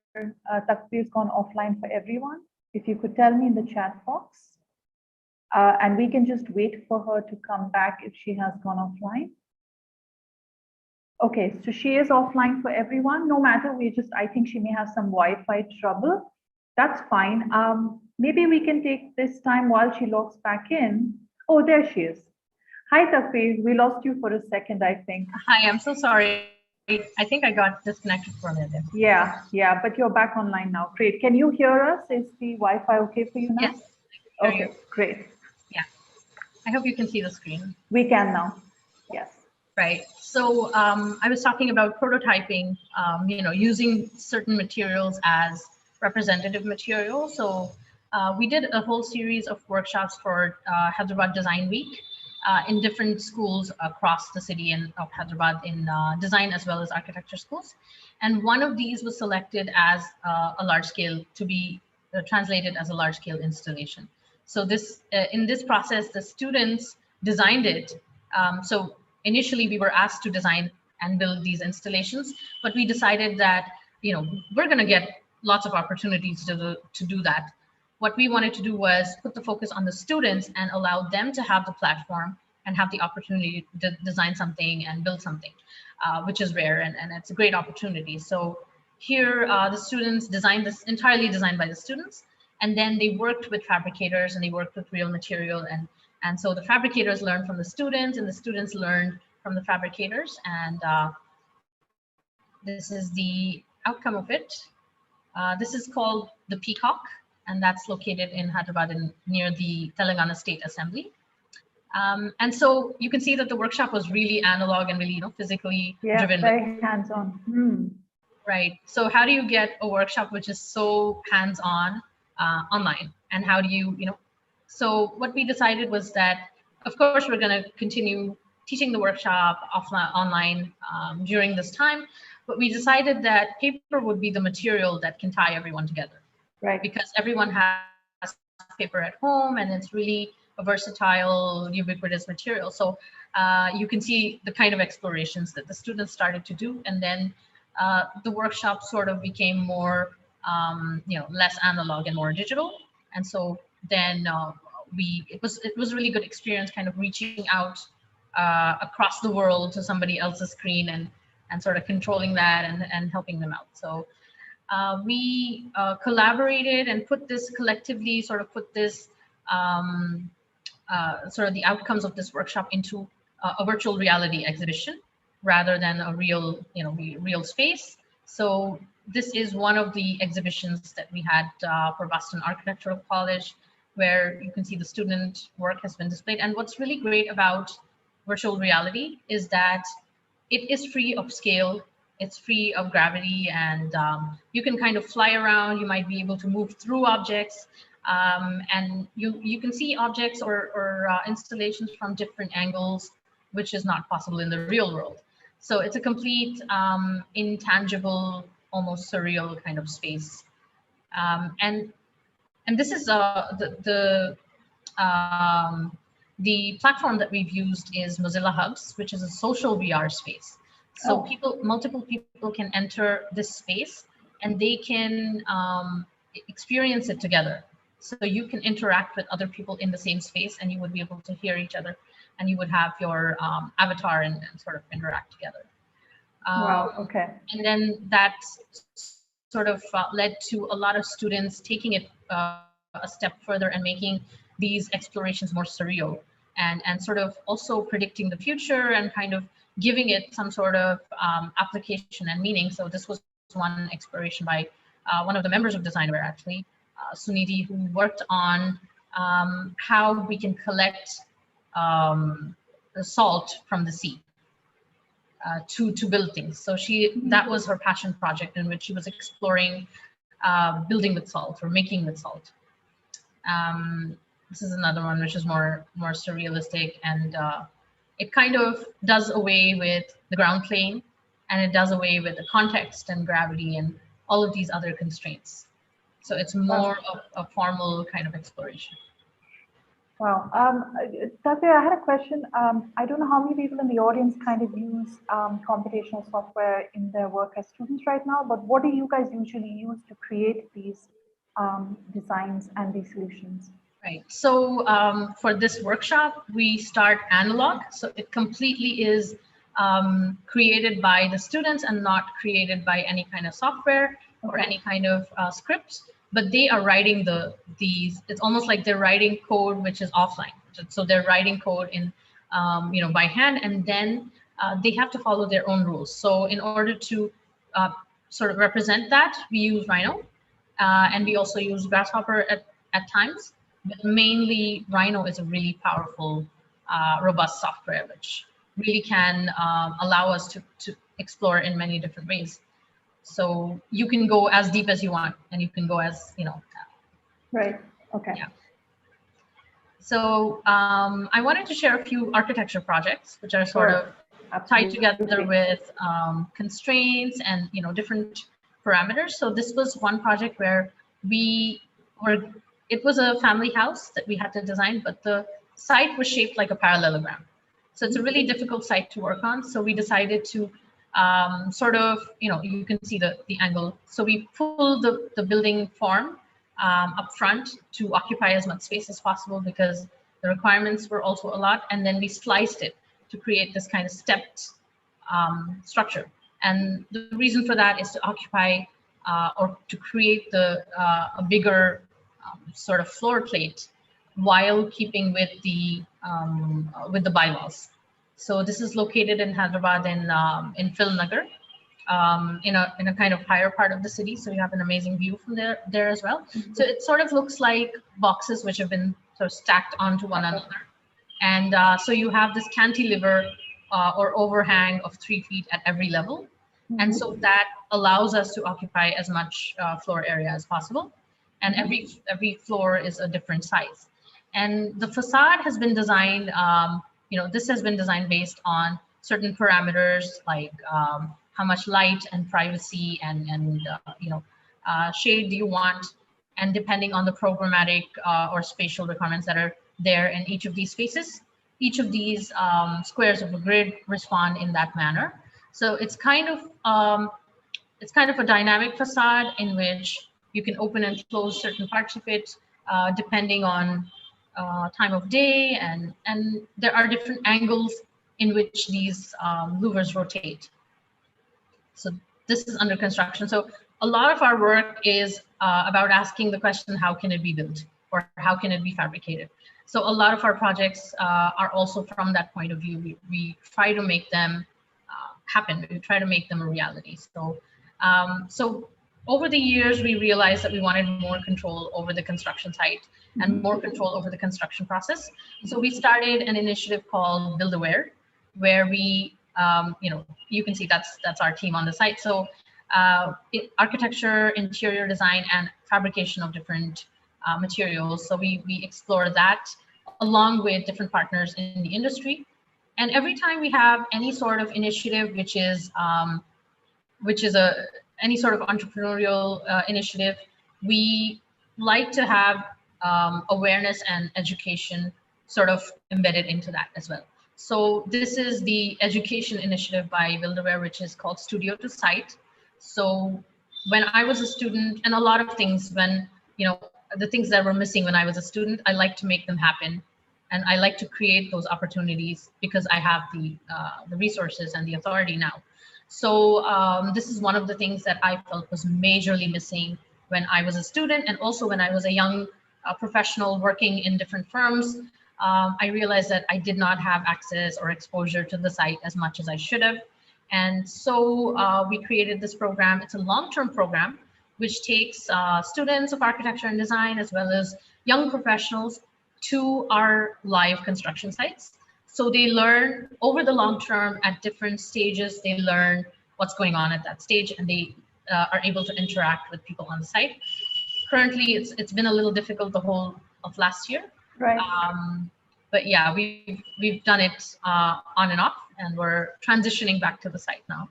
Takbir's gone offline for everyone? If you could tell me in the chat box. And we can just wait for her to come back if she has gone offline. Okay, so she is offline for everyone. No matter, I think she may have some Wi-Fi trouble. That's fine. Maybe we can take this time while she logs back in. Oh, there she is. Hi, Takbir. We lost you for a second, I think. Hi, I'm so sorry. I think I got disconnected for a minute. Yeah, but you're back online now. Great. Can you hear us? Is the Wi-Fi okay for you now? Yes. Okay, great. Yeah. I hope you can see the screen. We can now. Yes. Right. So I was talking about prototyping, you know, using certain materials as representative material. So we did a whole series of workshops for Hyderabad Design Week in different schools across the city of Hyderabad in design as well as architecture schools. And one of these was selected as a large scale to be translated as a large scale installation. So this in this process, the students designed it. So initially we were asked to design and build these installations, but we decided that, you know, we're going to get lots of opportunities to do that. What we wanted to do was put the focus on the students and allow them to have the platform and have the opportunity to design something and build something, which is rare, and it's a great opportunity. So here the students designed this, entirely designed by the students, and then they worked with fabricators and they worked with real material, and so the fabricators learned from the students and the students learned from the fabricators, and this is the outcome of it. This is called the Peacock, and that's located in Hyderabad near the Telangana State Assembly. And so you can see that the workshop was really analog and really, you know, physically driven. Very hands-on. Right. So how do you get a workshop which is so hands-on online? And how do you, you know, so what we decided was that, of course, we're going to continue teaching the workshop offline, online during this time, but we decided that paper would be the material that can tie everyone together. Right. Because everyone has paper at home and it's really a versatile, ubiquitous material. So you can see the kind of explorations that the students started to do. And then the workshop sort of became more, you know, less analog and more digital. And so then it was a really good experience kind of reaching out across the world to somebody else's screen and sort of controlling that and helping them out. So we collaborated and put this collectively, sort of put this sort of the outcomes of this workshop into a virtual reality exhibition rather than a real, real space. So this is one of the exhibitions that we had for Boston Architectural College, where you can see the student work has been displayed. And what's really great about virtual reality is that it is free of scale, it's free of gravity, and you can kind of fly around. You might be able to move through objects, and you can see objects or installations from different angles, which is not possible in the real world. So it's a complete intangible, almost surreal kind of space. And this is the platform that we've used is Mozilla Hubs, which is a social VR space. So multiple people can enter this space and they can experience it together. So you can interact with other people in the same space, and you would be able to hear each other, and you would have your avatar and sort of interact together. Wow, okay. And then that sort of led to a lot of students taking it a step further and making these explorations more surreal, and sort of also predicting the future and kind of giving it some sort of application and meaning. So this was one exploration by one of the members of DesignAware, actually, Sunidhi, who worked on how we can collect the salt from the sea to build things. So that was her passion project, in which she was exploring building with salt or making with salt. This is another one which is more surrealistic, and it kind of does away with the ground plane, and it does away with the context and gravity and all of these other constraints. So it's more of a formal kind of exploration. Wow. Takbir, I had a question. I don't know how many people in the audience kind of use computational software in their work as students right now, but what do you guys usually use to create these designs and these solutions? Right. So for this workshop, we start analog. So it completely is created by the students and not created by any kind of software or any kind of script, but they are writing these. It's almost like they're writing code which is offline. So they're writing code in, by hand, and then they have to follow their own rules. So in order to sort of represent that, we use Rhino, and we also use Grasshopper at times. But mainly, Rhino is a really powerful, robust software, which really can allow us to explore in many different ways. So you can go as deep as you want, and you can go as, Right. Okay. Yeah. So I wanted to share a few architecture projects, which are sort of tied together with constraints and, different parameters. So this was one project where it was a family house that we had to design, but the site was shaped like a parallelogram. So it's a really difficult site to work on. So we decided to sort of, you can see the angle. So we pulled the building form up front to occupy as much space as possible, because the requirements were also a lot. And then we sliced it to create this kind of stepped structure. And the reason for that is to occupy or to create a bigger sort of floor plate while keeping with the bylaws. So this is located in Hyderabad in Philnagar, in a kind of higher part of the city. So you have an amazing view from there as well. Mm-hmm. So it sort of looks like boxes which have been sort of stacked onto one another. And so you have this cantilever or overhang of 3 feet at every level. Mm-hmm. And so that allows us to occupy as much floor area as possible. And every floor is a different size. And the facade has been designed, this has been designed based on certain parameters, like how much light and privacy and shade do you want, and depending on the programmatic or spatial requirements that are there in each of these spaces, each of these squares of a grid respond in that manner. So it's kind of a dynamic facade in which you can open and close certain parts of it depending on time of day, and there are different angles in which these louvers rotate. So this is under construction. So a lot of our work is about asking the question, how can it be built? or how can it be fabricated? So a lot of our projects are also from that point of view. We try to make them happen. We try to make them a reality. So over the years, we realized that we wanted more control over the construction site and more control over the construction process. So we started an initiative called BuildAware, where we, you can see that's our team on the site. So architecture, interior design, and fabrication of different materials. So we explore that along with different partners in the industry. And every time we have any sort of initiative, which is any sort of entrepreneurial initiative, we like to have awareness and education sort of embedded into that as well. So this is the education initiative by BuildAware, which is called Studio to Site. So when I was a student, and a lot of things, when, the things that were missing when I was a student, I like to make them happen. And I like to create those opportunities because I have the resources and the authority now. So this is one of the things that I felt was majorly missing when I was a student, and also when I was a young professional working in different firms. I realized that I did not have access or exposure to the site as much as I should have. And so we created this program. It's a long-term program, which takes students of architecture and design, as well as young professionals, to our live construction sites. So they learn over the long term at different stages. They learn what's going on at that stage, and they are able to interact with people on the site. Currently, it's been a little difficult the whole of last year. Right. But yeah, we've done it on and off, and we're transitioning back to the site now.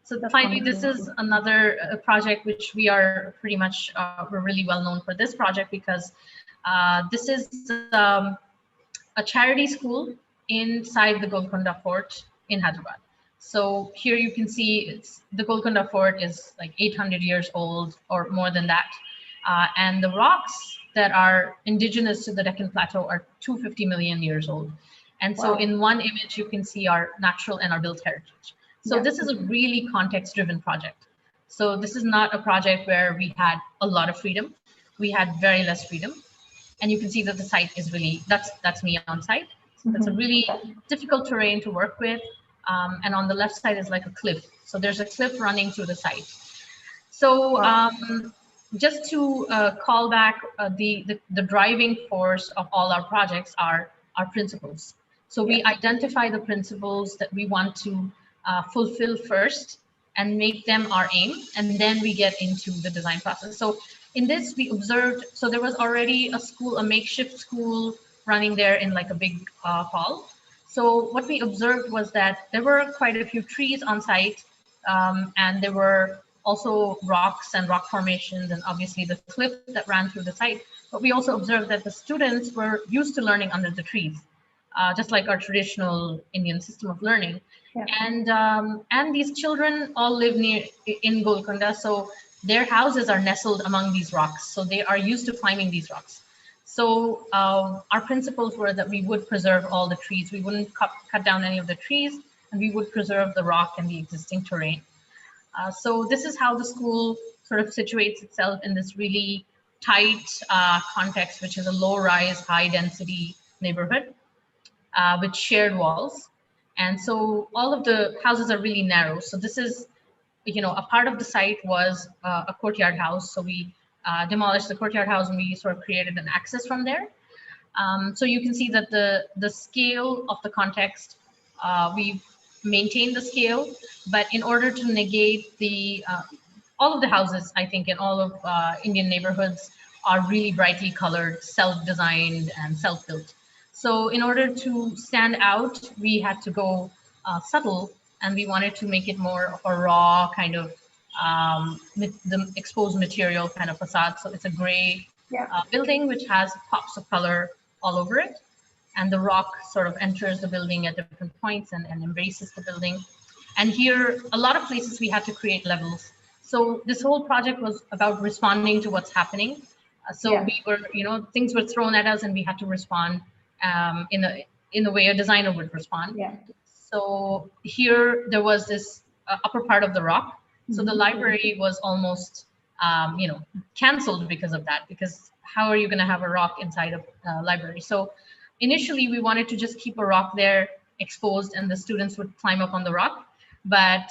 So finally, this is another project which we are pretty much, we're really well known for this project because this is a charity school inside the Golconda Fort in Hyderabad. So here you can see the Golconda Fort is like 800 years old or more than that. And the rocks that are indigenous to the Deccan Plateau are 250 million years old. And so in one image, you can see our natural and our built heritage. So this is a really context-driven project. So this is not a project where we had a lot of freedom. We had very less freedom. And you can see that the site is really, that's me on site. So that's a really difficult terrain to work with. And on the left side is like a cliff. So there's a cliff running through the site. So just to call back, the driving force of all our projects are our principles. So we identify the principles that we want to fulfill first and make them our aim, and then we get into the design process. So in this, we observed, so there was already a school, a makeshift school running there in like a big hall. So what we observed was that there were quite a few trees on site, and there were also rocks and rock formations, and obviously the cliff that ran through the site. But we also observed that the students were used to learning under the trees, just like our traditional Indian system of learning. And these children all live in Golconda, so their houses are nestled among these rocks. So they are used to climbing these rocks. So our principles were that we would preserve all the trees. We wouldn't cut down any of the trees, and we would preserve the rock and the existing terrain. So this is how the school sort of situates itself in this really tight context, which is a low-rise, high-density neighborhood with shared walls. And so all of the houses are really narrow. So this is, a part of the site was a courtyard house. So we demolished the courtyard house and we sort of created an access from there. So you can see that the scale of the context, we've maintained the scale, but in order to negate the, all of the houses, I think in all of Indian neighborhoods are really brightly colored, self-designed and self-built. So in order to stand out, we had to go subtle, and we wanted to make it more of a raw kind of the exposed material kind of facade. So it's a gray building which has pops of color all over it, and the rock sort of enters the building at different points and embraces the building. And here, a lot of places we had to create levels. So this whole project was about responding to what's happening. We were, things were thrown at us, and we had to respond in the way a designer would respond. So here there was this upper part of the rock. So the library was almost canceled because of that, because how are you going to have a rock inside a library? So initially we wanted to just keep a rock there exposed and the students would climb up on the rock, but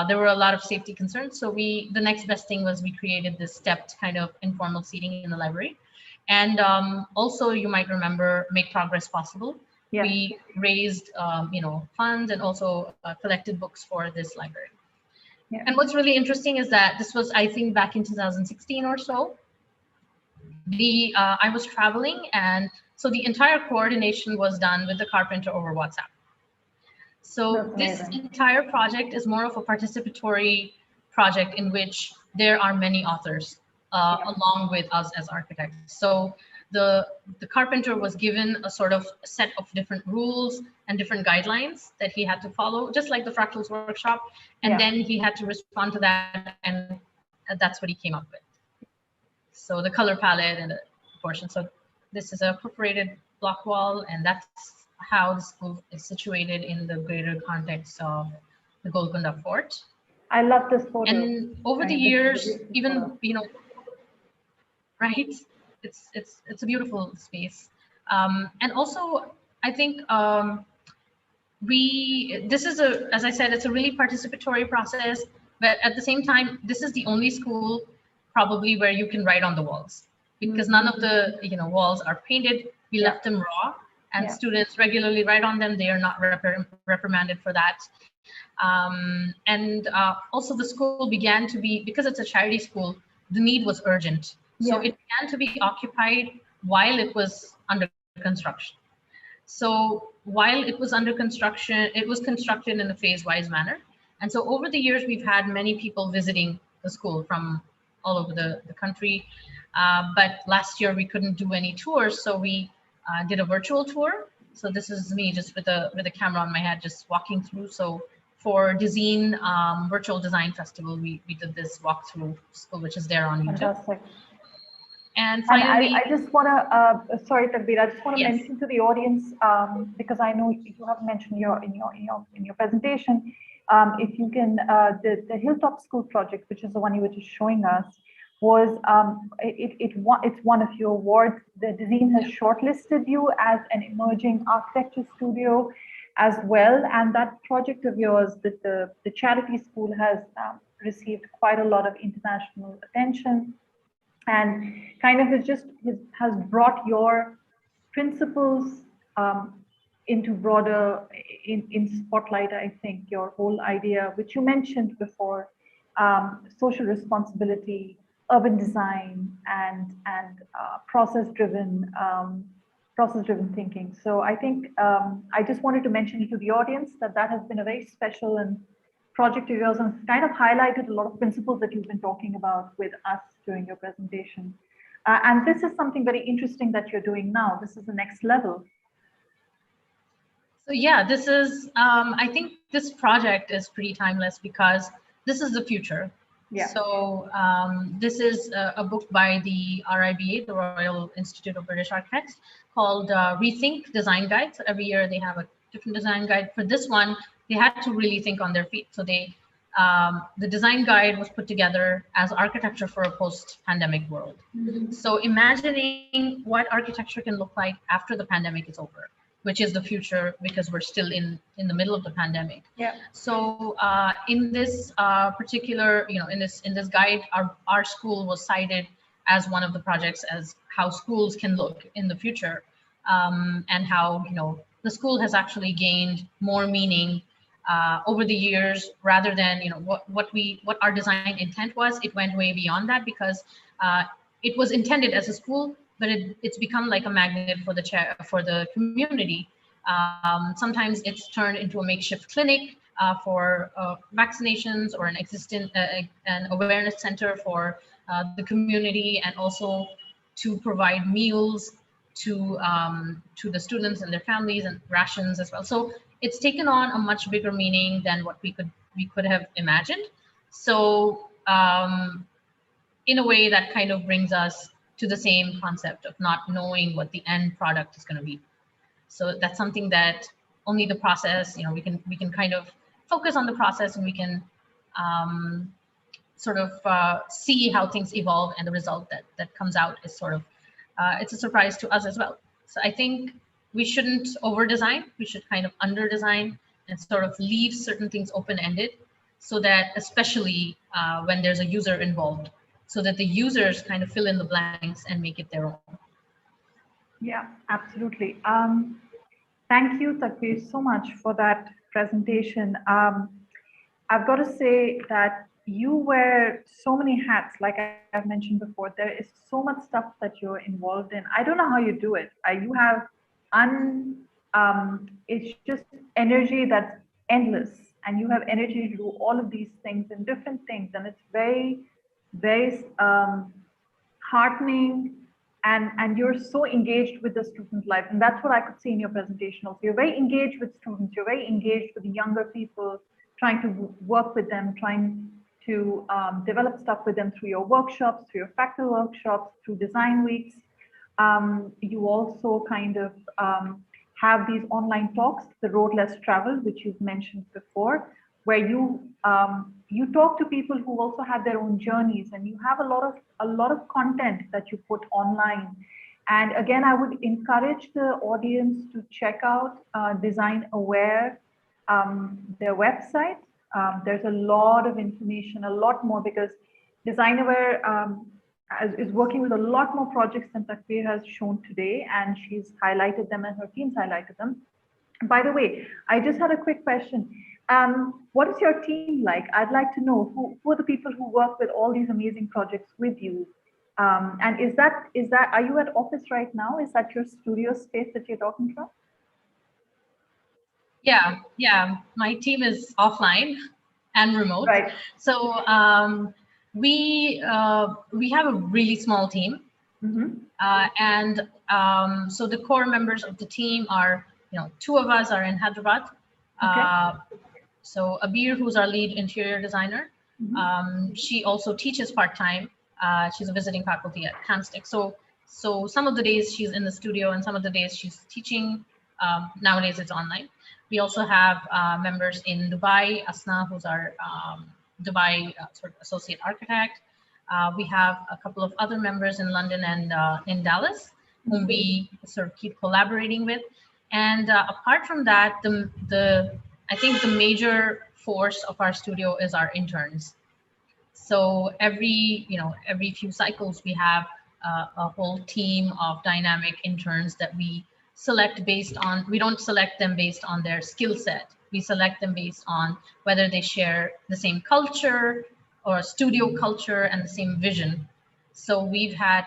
there were a lot of safety concerns. So the next best thing was we created this stepped kind of informal seating in the library. And also you might remember Make Progress Possible. Yeah. We raised funds and also collected books for this library. Yeah. And what's really interesting is that this was, I think, back in 2016 or so. I was traveling, and so the entire coordination was done with the carpenter over WhatsApp. So this entire project is more of a participatory project in which there are many authors along with us as architects. So the carpenter was given a sort of set of different rules and different guidelines that he had to follow, just like the Fractals Workshop. And then he had to respond to that, and that's what he came up with. So the color palette and the portion. So this is a perforated block wall, and that's how the school is situated in the greater context of the Golconda Fort. I love this photo. And over the years, even, right? It's a beautiful space. And also, I think this is as I said, it's a really participatory process, but at the same time, this is the only school probably where you can write on the walls, because none of the walls are painted. We left them raw, and students regularly write on them. They are not reprimanded for that. And also the school began to be, because it's a charity school, the need was urgent. So it began to be occupied while it was under construction. So while it was under construction, it was constructed in a phase-wise manner. And so over the years, we've had many people visiting the school from all over the country. But last year we couldn't do any tours, so we did a virtual tour. So this is me just with a camera on my head, just walking through. So for Design Virtual Design Festival, we did this walkthrough school, which is there on YouTube. Fantastic. And finally, I just want to, sorry, Takbir, I just want to mention to the audience, because I know you have mentioned in your presentation, if you can, the Hilltop School project, which is the one you were just showing us, was it's one of your awards. The Design has shortlisted you as an emerging architecture studio as well, and that project of yours, that the charity school has received quite a lot of international attention, and kind of has brought your principles into broader in spotlight. I think your whole idea, which you mentioned before, social responsibility, urban design, and process-driven thinking. So I think I just wanted to mention to the audience that has been a very special and project of yours, and kind of highlighted a lot of principles that you've been talking about with us during your presentation. And this is something very interesting that you're doing now. This is the next level. So yeah, this is, I think this project is pretty timeless because this is the future. Yeah. So this is a book by the RIBA, the Royal Institute of British Architects, called Rethink Design Guide. So every year they have a different design guide. For this one, they had to really think on their feet. So the design guide was put together as architecture for a post-pandemic world. Mm-hmm. So imagining what architecture can look like after the pandemic is over, which is the future, because we're still in the middle of the pandemic. Yeah. So in this particular, in this guide, our school was cited as one of the projects as how schools can look in the future, and how the school has actually gained more meaning over the years, rather than what our design intent was. It went way beyond that, because it was intended as a school, but it's become like a magnet for the community. Sometimes it's turned into a makeshift clinic for vaccinations, or an awareness center for the community, and also to provide meals to the students and their families, and rations as well. So it's taken on a much bigger meaning than what we could have imagined. So in a way, that kind of brings us to the same concept of not knowing what the end product is going to be. So that's something that only the process, we can kind of focus on the process, and we can sort of see how things evolve, and the result that comes out is sort of, it's a surprise to us as well. So I think we shouldn't over design, we should kind of under design and sort of leave certain things open-ended, so that especially when there's a user involved, so that the users kind of fill in the blanks and make it their own. Yeah, absolutely. Thank you, Takbir, so much for that presentation. I've got to say that you wear so many hats, like I've mentioned before. There is so much stuff that you're involved in. I don't know how you do it. You have it's just energy that's endless, and you have energy to do all of these things and different things, and it's very, very heartening, and you're so engaged with the student life, and that's what I could see in your presentation also. You're very engaged with students, you're very engaged with the younger people, trying to work with them, trying to develop stuff with them through your workshops, through your fractal workshops, through design weeks. You also kind of have these online talks, the road less traveled, which you've mentioned before, where you talk to people who also have their own journeys, and you have a lot of content that you put online. And again, I would encourage the audience to check out DesignAware, their website. There's a lot of information, a lot more, because DesignAware is working with a lot more projects than Takbir has shown today, and she's highlighted them and her team's highlighted them. By the way, I just had a quick question. What is your team like? I'd like to know who are the people who work with all these amazing projects with you? And are you at office right now? Is that your studio space that you're talking from? Yeah. My team is offline and remote. Right. So we have a really small team, and so the core members of the team are, two of us are in Hyderabad. Okay. So Abir, who's our lead interior designer, she also teaches part-time. She's a visiting faculty at Camstick. So some of the days she's in the studio and some of the days she's teaching. Nowadays it's online. We also have members in Dubai, Asna, who's our Dubai sort of associate architect. We have a couple of other members in London and in Dallas, whom we sort of keep collaborating with. And apart from that, I think the major force of our studio is our interns. So every few cycles, we have a whole team of dynamic interns that we select based on, we don't select them based on their skill set. We select them based on whether they share the same culture or studio culture and the same vision. So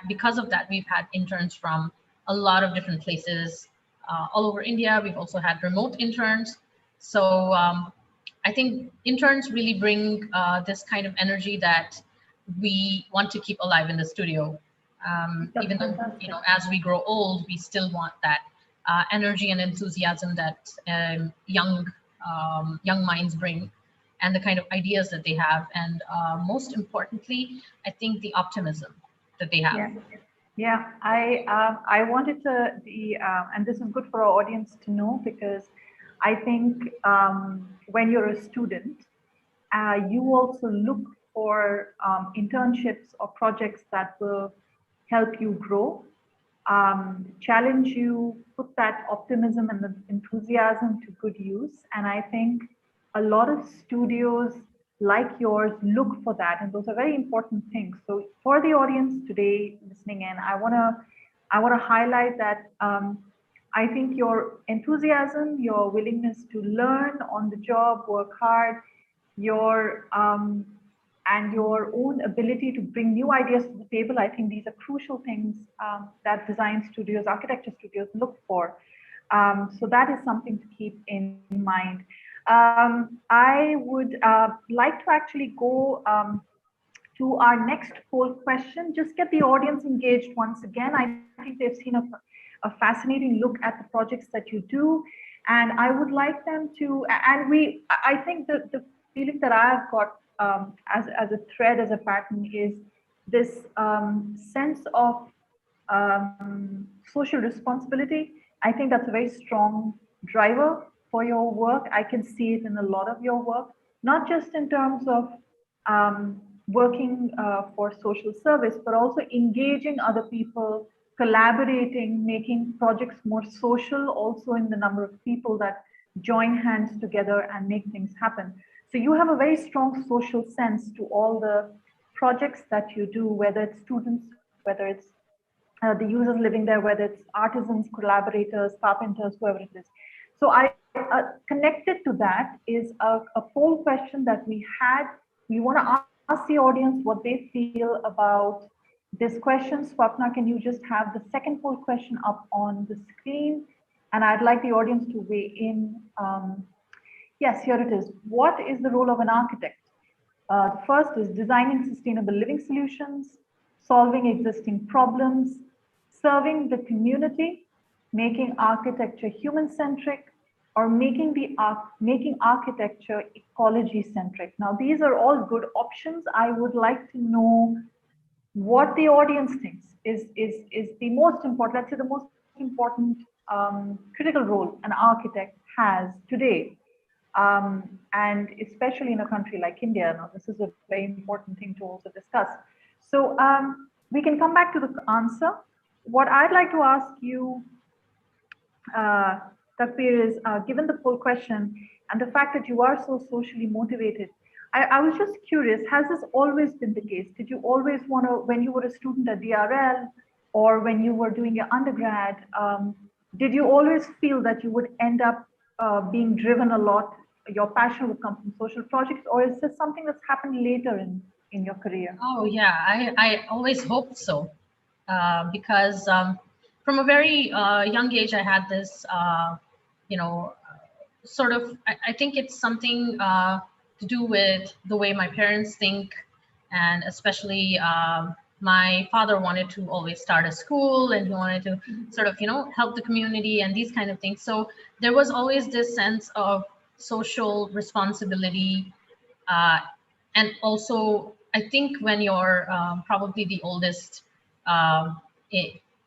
because of that, we've had interns from a lot of different places all over India. We've also had remote interns. So I think interns really bring this kind of energy that we want to keep alive in the studio. Even though, as we grow old, we still want that energy and enthusiasm that young minds bring, and the kind of ideas that they have, and most importantly, I think the optimism that they have. Yeah. I wanted to and this is good for our audience to know, because I think when you're a student, you also look for internships or projects that will help you grow, challenge you, put that optimism and the enthusiasm to good use. And I think a lot of studios like yours look for that, and those are very important things. So for the audience today listening in, I want to highlight that I think your enthusiasm, your willingness to learn on the job, work hard, and your own ability to bring new ideas to the table, I think these are crucial things that design studios, architecture studios look for. So that is something to keep in mind. I would like to actually go to our next poll question, just get the audience engaged once again. I think they've seen a fascinating look at the projects that you do. And I would like them to, I think the feeling that I've got as a thread, as a pattern, is this sense of social responsibility. I think that's a very strong driver for your work. I can see it in a lot of your work, not just in terms of working for social service, but also engaging other people, collaborating, making projects more social, also in the number of people that join hands together and make things happen. So you have a very strong social sense to all the projects that you do, whether it's students, whether it's the users living there, whether it's artisans, collaborators, carpenters, whoever it is. So I connected to that is a poll question that we had. We want to ask the audience what they feel about this question. Swapna, can you just have the second poll question up on the screen? And I'd like the audience to weigh in. Yes, here it is. What is the role of an architect? The first is designing sustainable living solutions, solving existing problems, serving the community, making architecture human-centric, or making architecture ecology-centric. Now, these are all good options. I would like to know what the audience thinks is the most important, let's say the most important critical role an architect has today. And especially in a country like India, now this is a very important thing to also discuss. So we can come back to the answer. What I'd like to ask you, Takbir, is given the poll question and the fact that you are so socially motivated, I was just curious, has this always been the case? Did you always want to, when you were a student at DRL or when you were doing your undergrad, did you always feel that you would end up being driven a lot, your passion would come from social projects, or is this something that's happened later in your career? Oh yeah, I always hoped so, because from a very young age, I had this, you know, sort of, I think it's something to do with the way my parents think, and especially my father wanted to always start a school, and he wanted to sort of, you know, help the community and these kind of things. So there was always this sense of social responsibility, and also I think when you're probably the oldest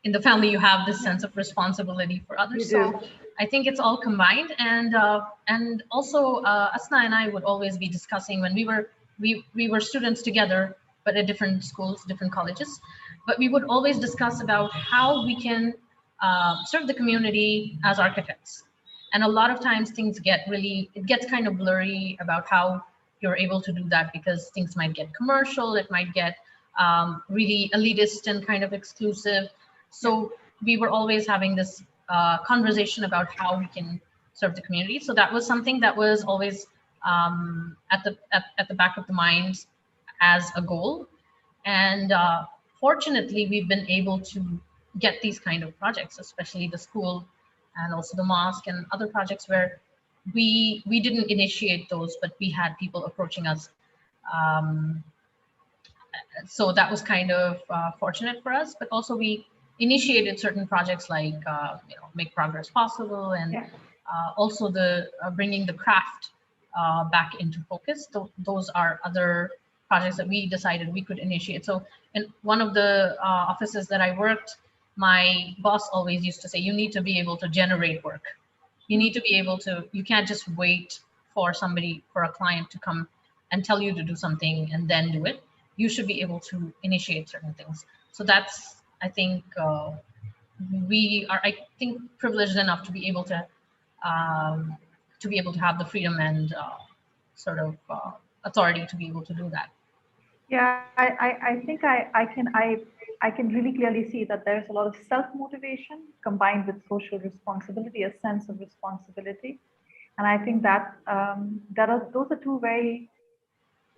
in the family, you have this sense of responsibility for others. So I think it's all combined, and also Asna and I would always be discussing when we were students together, but at different schools, different colleges. But we would always discuss about how we can serve the community as architects. And a lot of times things it gets kind of blurry about how you're able to do that, because things might get commercial, it might get really elitist and kind of exclusive. So we were always having this conversation about how we can serve the community. So that was something that was always at the back of the mind as a goal. And fortunately, we've been able to get these kind of projects, especially the school and also the mosque and other projects where we didn't initiate those, but we had people approaching us. So that was kind of fortunate for us, but also we initiated certain projects like Make Progress Possible, and also the bringing the craft back into focus. Those are other projects that we decided we could initiate. So in one of the offices that I worked, my boss always used to say, you need to be able to generate work. You need to be able to, you can't just wait for a client to come and tell you to do something and then do it. You should be able to initiate certain things. So that's, I think, we are, privileged enough to be able to have the freedom and sort of authority to be able to do that. Yeah, I think I can really clearly see that there's a lot of self-motivation combined with social responsibility, a sense of responsibility. And I think that those are two very,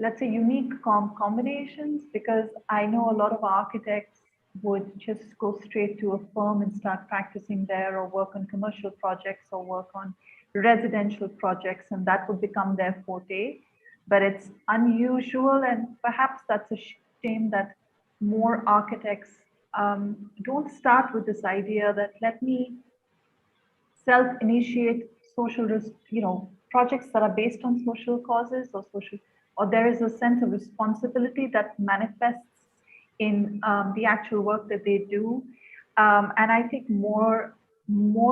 let's say, unique combinations, because I know a lot of architects would just go straight to a firm and start practicing there, or work on commercial projects, or work on residential projects, and that would become their forte. But it's unusual, and perhaps that's a shame that more architects don't start with this idea that let me self-initiate social, projects that are based on social causes, or there is a sense of responsibility that manifests in the actual work that they do. And I think more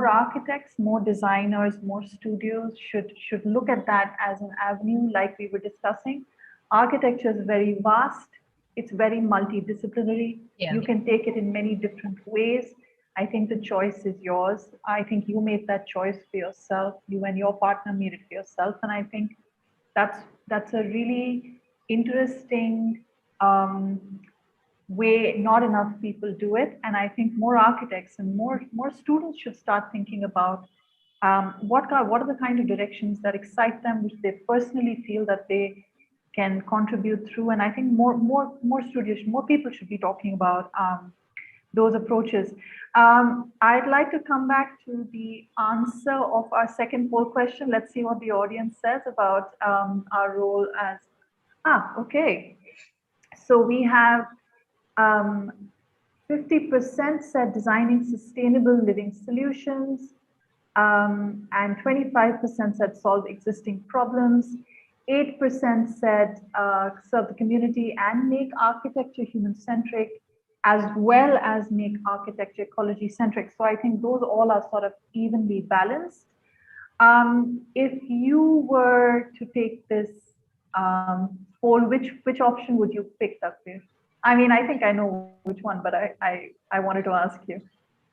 architects, more designers, more studios should look at that as an avenue, like we were discussing, architecture is very vast. It's very multidisciplinary. Yeah. You can take it in many different ways. I think the choice is yours. I think you made that choice for yourself. You and your partner made it for yourself. And I think that's a really interesting way. Not enough people do it. And I think more architects and more students should start thinking about what are the kind of directions that excite them, which they personally feel that they can contribute through. And I think more studios, more people should be talking about those approaches. I'd like to come back to the answer of our second poll question. Let's see what the audience says about our role as, okay. So we have 50% said designing sustainable living solutions, and 25% said solve existing problems. 8% said serve the community and make architecture human-centric, as well as make architecture ecology-centric. So I think those all are sort of evenly balanced. If you were to take this poll, which option would you pick, Takbir? I mean, I think I know which one, but I wanted to ask you.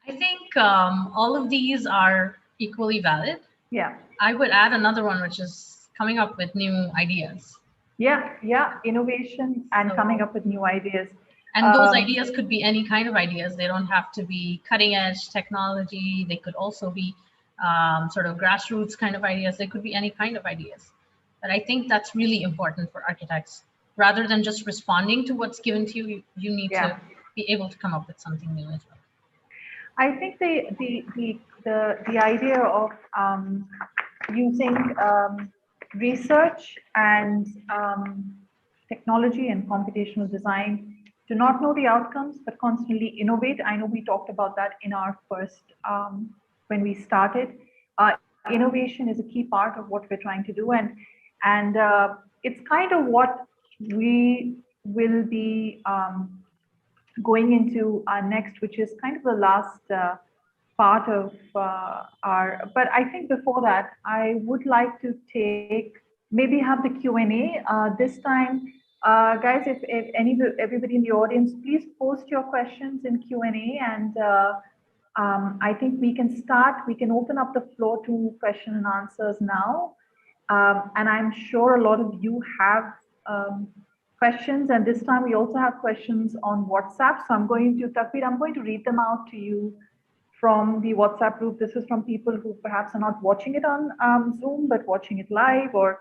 I think all of these are equally valid. Yeah. I would add another one, which is coming up with new ideas. Yeah, innovation and coming up with new ideas. And those ideas could be any kind of ideas. They don't have to be cutting edge technology. They could also be sort of grassroots kind of ideas. They could be any kind of ideas. But I think that's really important for architects. Rather than just responding to what's given to you, you need to be able to come up with something new as well. I think the idea of using research and technology and computational design to not know the outcomes, but constantly innovate. I know we talked about that in our first, when we started. Innovation is a key part of what we're trying to do. And it's kind of what we will be going into next, which is kind of the last part of our, but I think before that, I would like to maybe have the Q&A this time. Guys, if everybody in the audience, please post your questions in Q&A, and I think we can start. We can open up the floor to question and answers now. And I'm sure a lot of you have questions, and this time we also have questions on WhatsApp. So Takbir, I'm going to read them out to you from the WhatsApp group. This is from people who perhaps are not watching it on Zoom, but watching it live or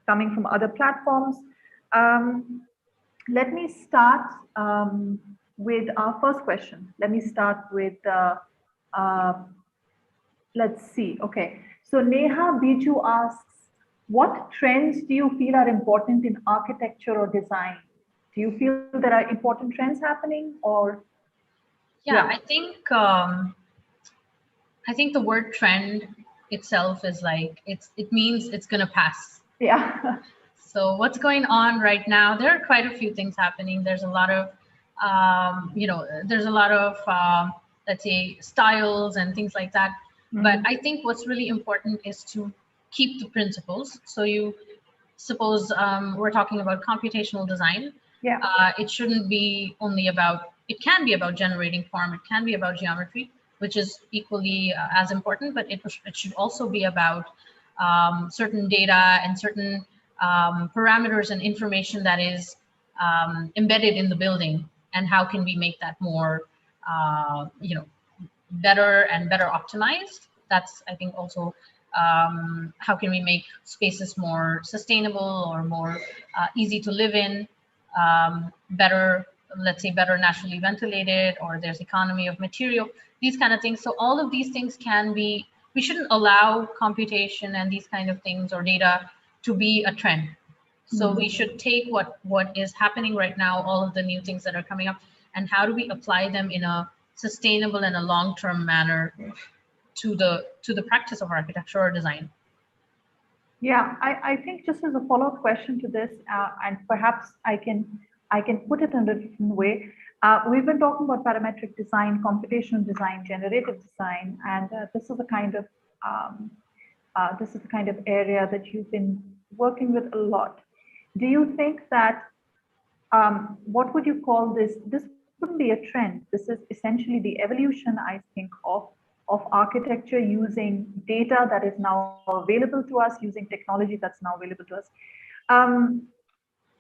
coming from other platforms. Let me start with our first question. Let me start with, let's see. Okay, so Neha Biju asks, what trends do you feel are important in architecture or design? Do you feel there are important trends happening, or? Yeah. I think the word trend itself is like, it means it's going to pass. Yeah. So what's going on right now? There are quite a few things happening. There's a lot of, there's a lot of, let's say, styles and things like that. Mm-hmm. But I think what's really important is to keep the principles. So you suppose we're talking about computational design. Yeah. It shouldn't be only about, it can be about generating form. It can be about geometry, which is equally as important, but it should also be about certain data and certain parameters and information that is embedded in the building, and how can we make that more, better and better optimized. That's, I think, also how can we make spaces more sustainable or more easy to live in, better, let's say, better naturally ventilated, or there's economy of material, these kind of things. So all of these things can be, we shouldn't allow computation and these kind of things or data to be a trend. So we should take what is happening right now, all of the new things that are coming up, and how do we apply them in a sustainable and a long-term manner to the practice of architecture or design. Yeah, I think just as a follow-up question to this, and perhaps I can put it in a different way. We've been talking about parametric design, computational design, generative design, and this is the kind of area that you've been working with a lot. Do you think that, what would you call this? This wouldn't be a trend. This is essentially the evolution, I think, of architecture using data that is now available to us, using technology that's now available to us. Um,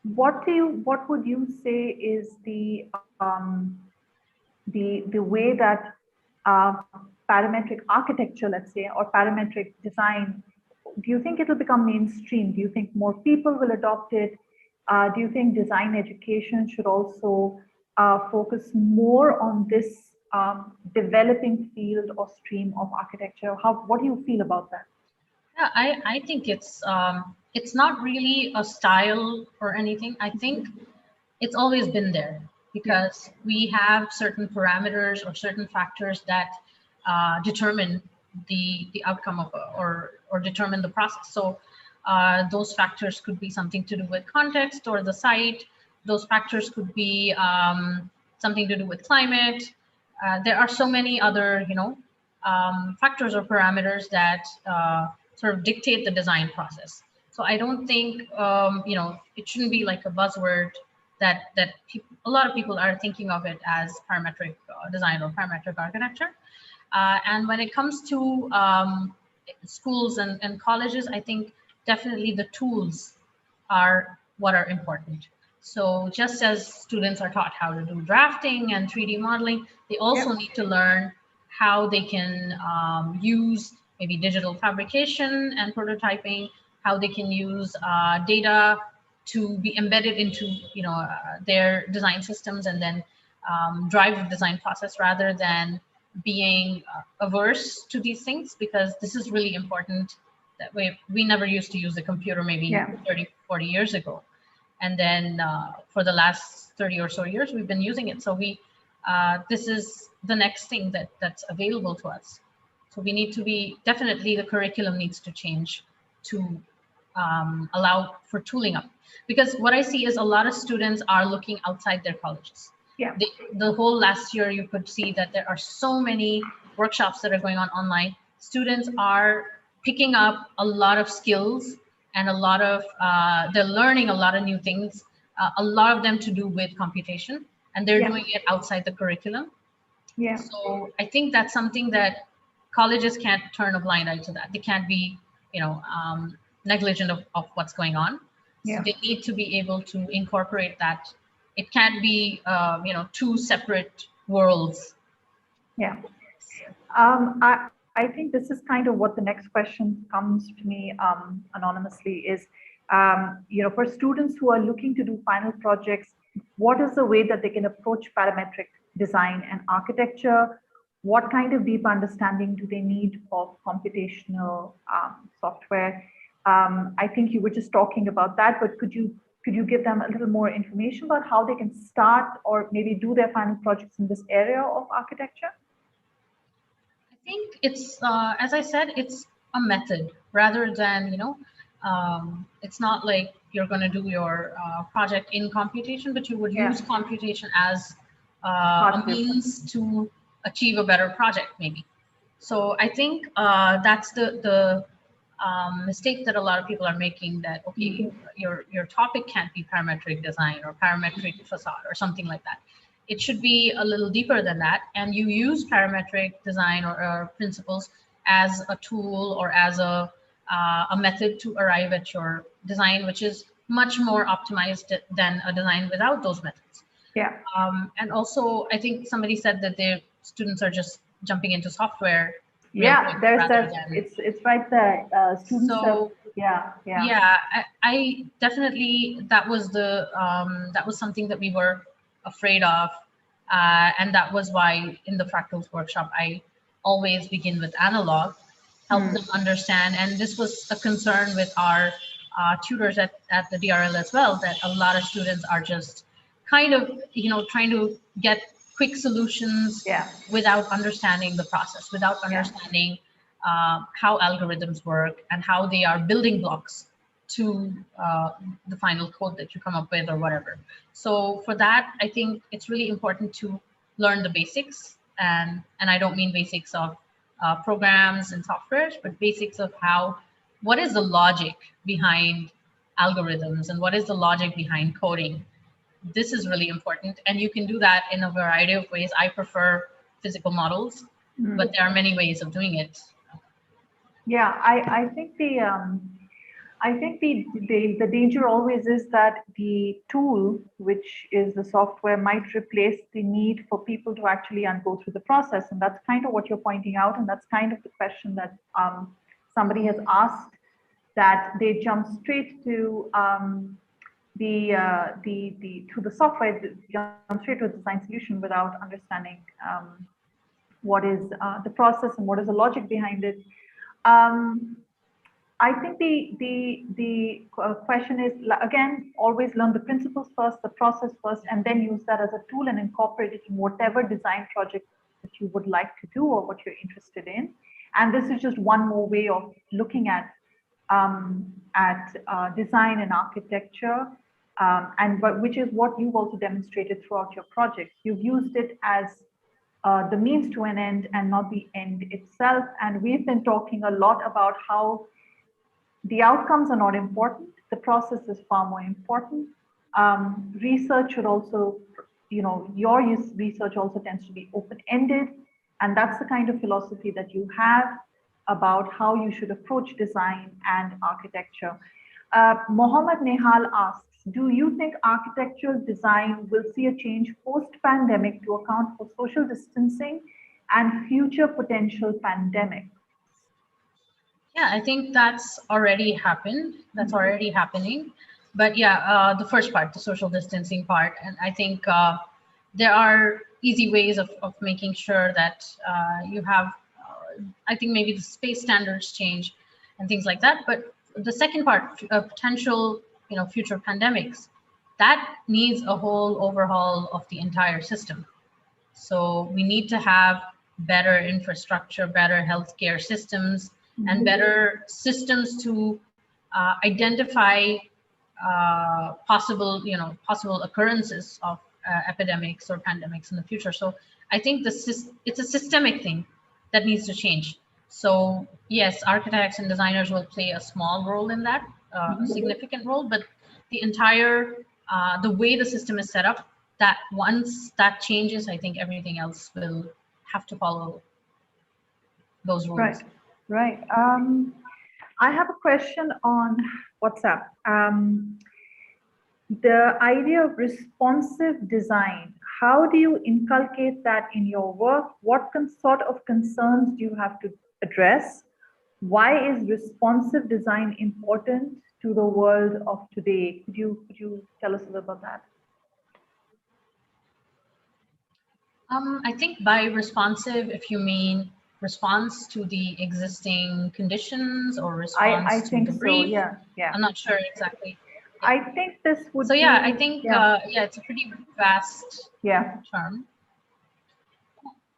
what would you say is the way that uh, parametric architecture, let's say, or parametric design, do you think it will become mainstream? Do you think more people will adopt it? Do you think design education should also focus more on this developing field or stream of architecture? What do you feel about that? Yeah, I think it's not really a style or anything. I think it's always been there because we have certain parameters or certain factors that determine the outcome of or determine the process. So those factors could be something to do with context or the site. Those factors could be something to do with climate. There are so many other, factors or parameters that sort of dictate the design process. So I don't think, it shouldn't be like a buzzword that a lot of people are thinking of it as parametric design or parametric architecture. And when it comes to schools and colleges, I think definitely the tools are what are important. So just as students are taught how to do drafting and 3D modeling, they also need to learn how they can use maybe digital fabrication and prototyping, how they can use data to be embedded into their design systems and then drive the design process rather than being averse to these things, because this is really important. That we never used to use the computer maybe 30, 40 years ago. And then for the last 30 or so years, we've been using it. So this is the next thing that's available to us. So we need to definitely the curriculum needs to change to allow for tooling up. Because what I see is a lot of students are looking outside their colleges. Yeah. The whole last year, you could see that there are so many workshops that are going on online. Students are picking up a lot of skills and a lot of, they're learning a lot of new things, a lot of them to do with computation, and they're doing it outside the curriculum. Yeah. So I think that's something that colleges can't turn a blind eye to that. They can't be, negligent of what's going on. So they need to be able to incorporate that. It can't be, two separate worlds. Yeah. I think this is kind of what the next question comes to me anonymously is, for students who are looking to do final projects, what is the way that they can approach parametric design and architecture? What kind of deep understanding do they need of computational software? I think you were just talking about that, but could you give them a little more information about how they can start or maybe do their final projects in this area of architecture? I think it's, as I said, it's a method rather than, it's not like you're going to do your project in computation, but you would use computation as a means to achieve a better project, maybe. So I think that's the mistake that a lot of people are making, that, okay, your topic can't be parametric design or parametric facade or something like that. It should be a little deeper than that. And you use parametric design or principles as a tool or as a method to arrive at your design, which is much more optimized than a design without those methods. Yeah. And also, I think somebody said that their students are just jumping into software. Yeah, there's that. It's right there. Students. So yeah. I definitely, that was something that we were afraid of, and that was why in the Fractals workshop I always begin with analog, help them understand. And this was a concern with our tutors at the DRL as well, that a lot of students are just kind of trying to get quick solutions without understanding the process, without understanding how algorithms work and how they are building blocks to the final code that you come up with or whatever. So for that, I think it's really important to learn the basics, and I don't mean basics of programs and softwares, but basics of what is the logic behind algorithms and what is the logic behind coding. This is really important, and you can do that in a variety of ways. I prefer physical models, but there are many ways of doing it. Yeah, I think the danger always is that the tool, which is the software, might replace the need for people to actually go through the process, and that's kind of what you're pointing out, and that's kind of the question that somebody has asked, that they jump straight to to the software, jump straight to a design solution without understanding what is the process and what is the logic behind it. I think the question is, again, always learn the principles first, the process first, and then use that as a tool and incorporate it in whatever design project that you would like to do or what you're interested in. And this is just one more way of looking at design and architecture, which is what you've also demonstrated throughout your project. You've used it as the means to an end and not the end itself. And we've been talking a lot about how the outcomes are not important. The process is far more important. Research should also, your research also tends to be open-ended. And that's the kind of philosophy that you have about how you should approach design and architecture. Mohammed Nehal asks, do you think architectural design will see a change post-pandemic to account for social distancing and future potential pandemics? Yeah, I think that's already happened. That's already happening. But yeah, the first part, the social distancing part, and I think there are easy ways of making sure that you have, I think maybe the space standards change and things like that. But the second part, potential, future pandemics, that needs a whole overhaul of the entire system. So we need to have better infrastructure, better healthcare systems, and better systems to identify possible occurrences of epidemics or pandemics in the future. So I think it's a systemic thing that needs to change. So yes, architects and designers will play a small role in that, a significant role, but the entire, the way the system is set up, that once that changes, I think everything else will have to follow those rules. Right. I have a question on WhatsApp. The idea of responsive design, how do you inculcate that in your work? What sort of concerns do you have to address? Why is responsive design important to the world of today? Could you tell us a little about that? I think by responsive, if you mean response to the existing conditions or response to the brief. So, yeah. I'm not sure exactly. Yeah. I think this would so yeah, I think it's a pretty vast term.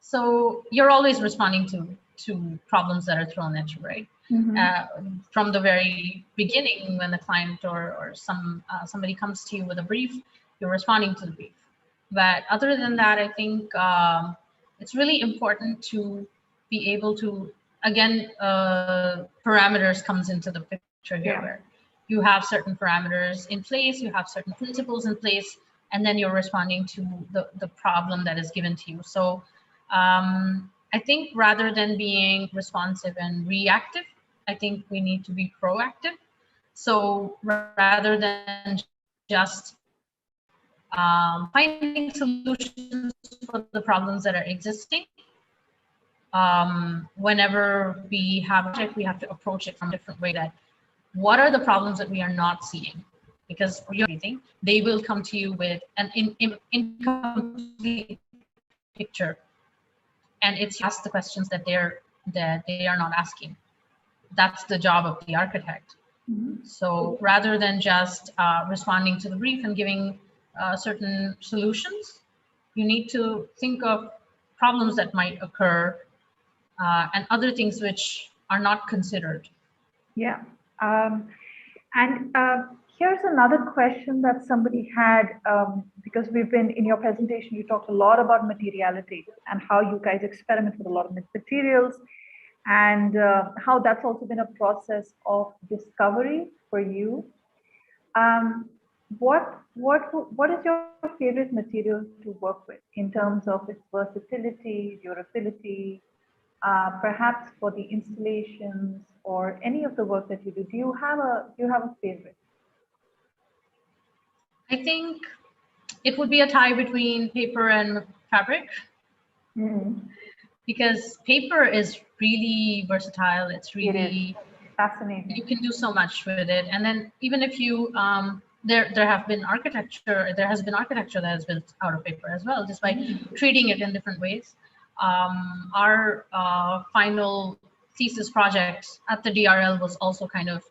So you're always responding to problems that are thrown at you, right? From the very beginning, when the client or somebody comes to you with a brief, you're responding to the brief. But other than that, I think it's really important to be able to, again, parameters comes into the picture here, where you have certain parameters in place, you have certain principles in place, and then you're responding to the problem that is given to you. So I think rather than being responsive and reactive, I think we need to be proactive. So rather than just finding solutions for the problems that are existing, whenever we have a project, we have to approach it from a different way. That what are the problems that we are not seeing? Because they will come to you with an incomplete picture, and it's ask the questions that they are not asking. That's the job of the architect. So rather than just responding to the brief and giving certain solutions, you need to think of problems that might occur and other things which are not considered. Yeah. And here's another question that somebody had, because we've been, in your presentation, you talked a lot about materiality and how you guys experiment with a lot of materials, and how that's also been a process of discovery for you. What is your favorite material to work with in terms of its versatility, durability, perhaps for the installations or any of the work that you do? Do you have a favorite? I think it would be a tie between paper and fabric, because paper is really versatile. It's really Fascinating. You can do so much with it. And then even if you there has been architecture that has built out of paper as well, just by treating it in different ways. Our final thesis project at the DRL was also kind of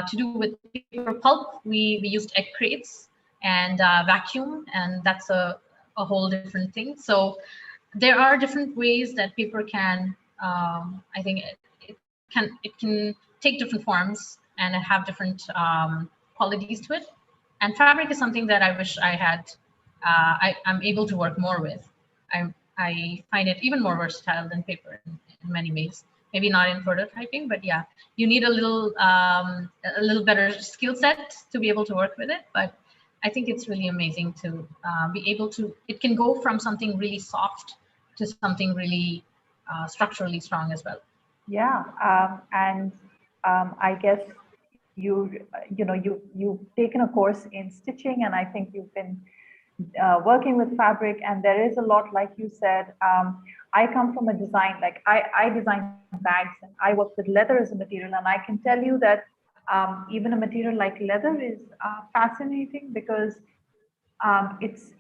to do with paper pulp. We used egg crates and vacuum, and that's a whole different thing. So there are different ways that paper can, I think it can take different forms and have different qualities to it. And fabric is something that I wish I had, I'm able to work more with. I find it even more versatile than paper in many ways. Maybe not in prototyping, but yeah, you need a little better skill set to be able to work with it. But I think it's really amazing to be able to, it can go from something really soft to something really structurally strong as well. Yeah, and I guess you've taken a course in stitching, and I think you've been working with fabric, and there is a lot, like you said. I come from a design, like I design bags, and I work with leather as a material, and I can tell you that even a material like leather is fascinating because it's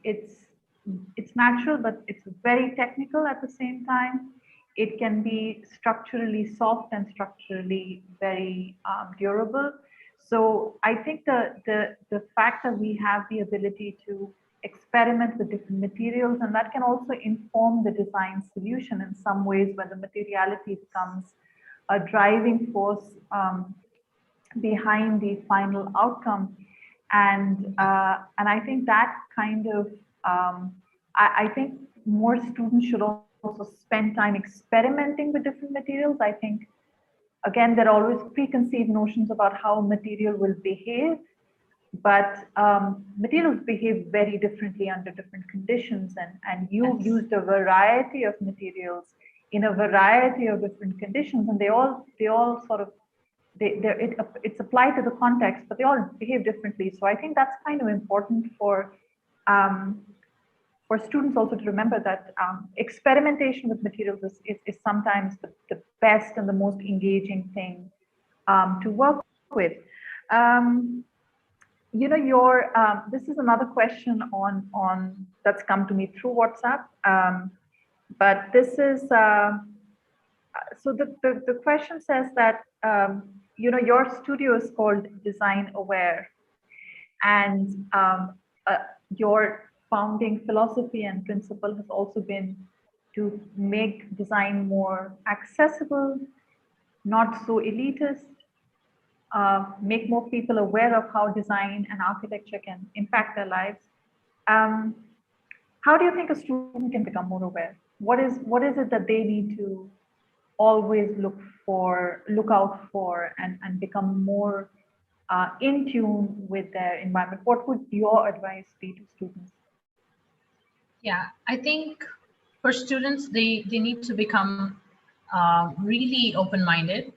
natural, but it's very technical at the same time. It can be structurally soft and structurally very durable. So I think the fact that we have the ability to experiment with different materials, and that can also inform the design solution in some ways, where the materiality becomes a driving force behind the final outcome. And I think that kind of I think more students should also spend time experimenting with different materials. I think again there are always preconceived notions about how material will behave, but materials behave very differently under different conditions, and you've used a variety of materials in a variety of different conditions, and they all sort of it's applied to the context, but they all behave differently. So I think that's kind of important for students also to remember, that experimentation with materials is sometimes the best and the most engaging thing to work with. This is another question on that's come to me through WhatsApp, but this is so the question says that your studio is called DesignAware, and your founding philosophy and principle has also been to make design more accessible, not so elitist, make more people aware of how design and architecture can impact their lives. How do you think a student can become more aware? What is it that they need to always look out for, and become more in tune with their environment? What would your advice be to students? Yeah, I think for students, they need to become really open-minded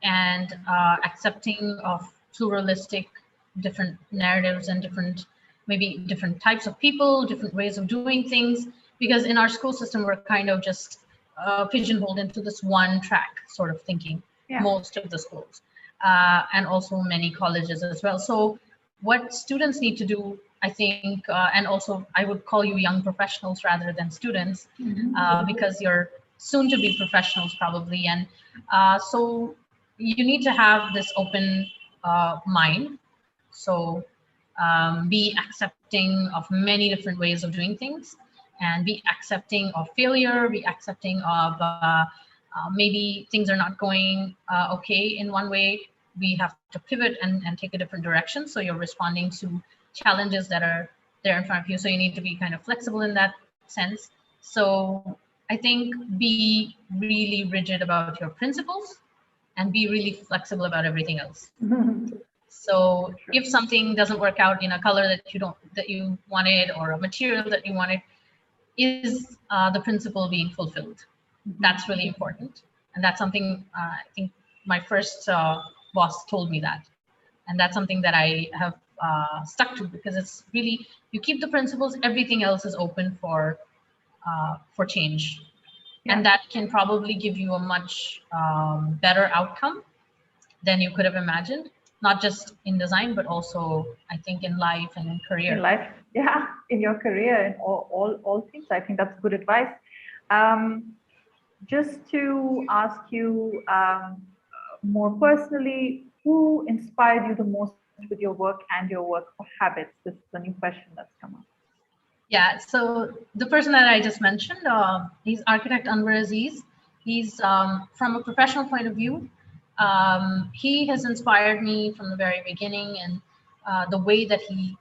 and accepting of pluralistic different narratives and maybe different types of people, different ways of doing things, because in our school system, we're kind of just pigeonholed into this one track sort of thinking, most of the schools, and also many colleges as well. So what students need to do, I think, and also I would call you young professionals rather than students, because you're soon to be professionals probably. And so you need to have this open mind. So be accepting of many different ways of doing things, and be accepting of failure, be accepting of maybe things are not going okay in one way. We have to pivot and take a different direction. So you're responding to challenges that are there in front of you. So you need to be kind of flexible in that sense. So I think be really rigid about your principles and be really flexible about everything else. So if something doesn't work out in a color that you wanted, or a material that you wanted, is the principle being fulfilled? That's really important. And that's something I think my first boss told me that. And that's something that I have stuck to, because it's really, you keep the principles, everything else is open for change. Yeah. And that can probably give you a much better outcome than you could have imagined, not just in design, but also I think in life and in career. In life, yeah, in your career and all things. I think that's good advice. Just to ask you more personally, who inspired you the most with your work and your work for habits? This is a new question that's come up. Yeah, so the person that I just mentioned, he's architect Anwar Aziz. He's from a professional point of view. He has inspired me from the very beginning, and the way that he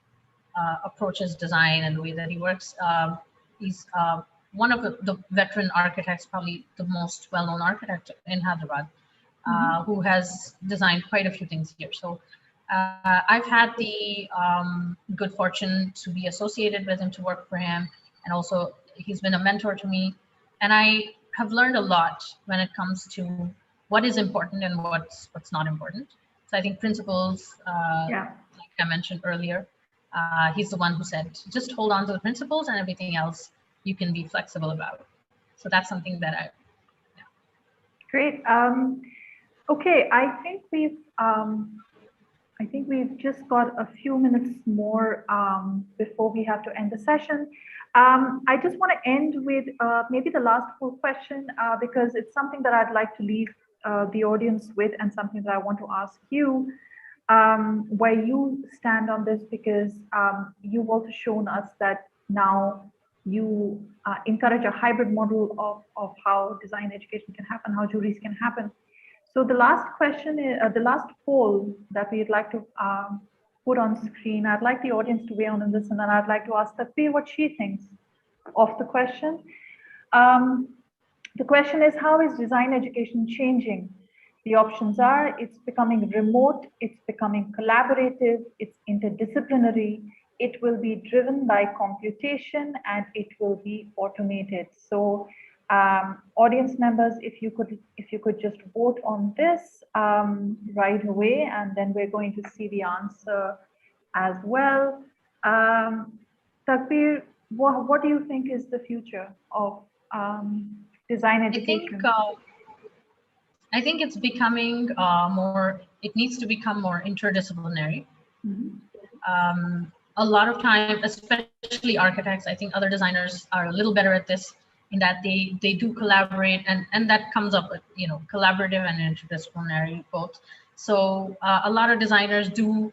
approaches design and the way that he works. He's one of the veteran architects, probably the most well-known architect in Hyderabad, who has designed quite a few things here. So I've had the good fortune to be associated with him, to work for him, and also he's been a mentor to me. And I have learned a lot when it comes to what is important and what's not important. So I think principles, like I mentioned earlier, he's the one who said, just hold on to the principles and everything else you can be flexible about. So that's something that Great. Okay, I think we've just got a few minutes more before we have to end the session. I just want to end with maybe the last full question, because it's something that I'd like to leave the audience with, and something that I want to ask you, where you stand on this, because you've also shown us that now you encourage a hybrid model of how design education can happen, how juries can happen. So the last question is, the last poll that we'd like to put on screen, I'd like the audience to weigh on this, and then I'd like to ask Takbir what she thinks of the question. The question is, how is design education changing? The options are, it's becoming remote, it's becoming collaborative, it's interdisciplinary, it will be driven by computation, and it will be automated. So audience members, if you could just vote on this right away, and then we're going to see the answer as well. Takbir, what do you think is the future of design education? I think it's becoming it needs to become more interdisciplinary. A lot of time, especially architects, I think other designers are a little better at this, in that they do collaborate, and that comes up with, collaborative and interdisciplinary both. So a lot of designers do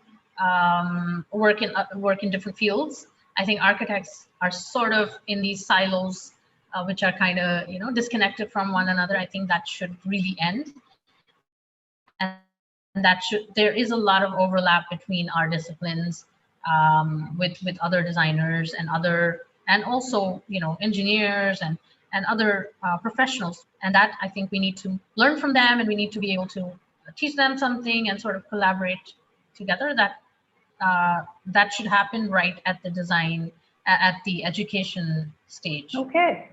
work in different fields. I think architects are sort of in these silos, which are kind of disconnected from one another. I think that should really end, and there is a lot of overlap between our disciplines, with other designers and also engineers and other professionals, and that I think we need to learn from them, and we need to be able to teach them something and sort of collaborate together. That should happen right at the design, at the education stage. Okay,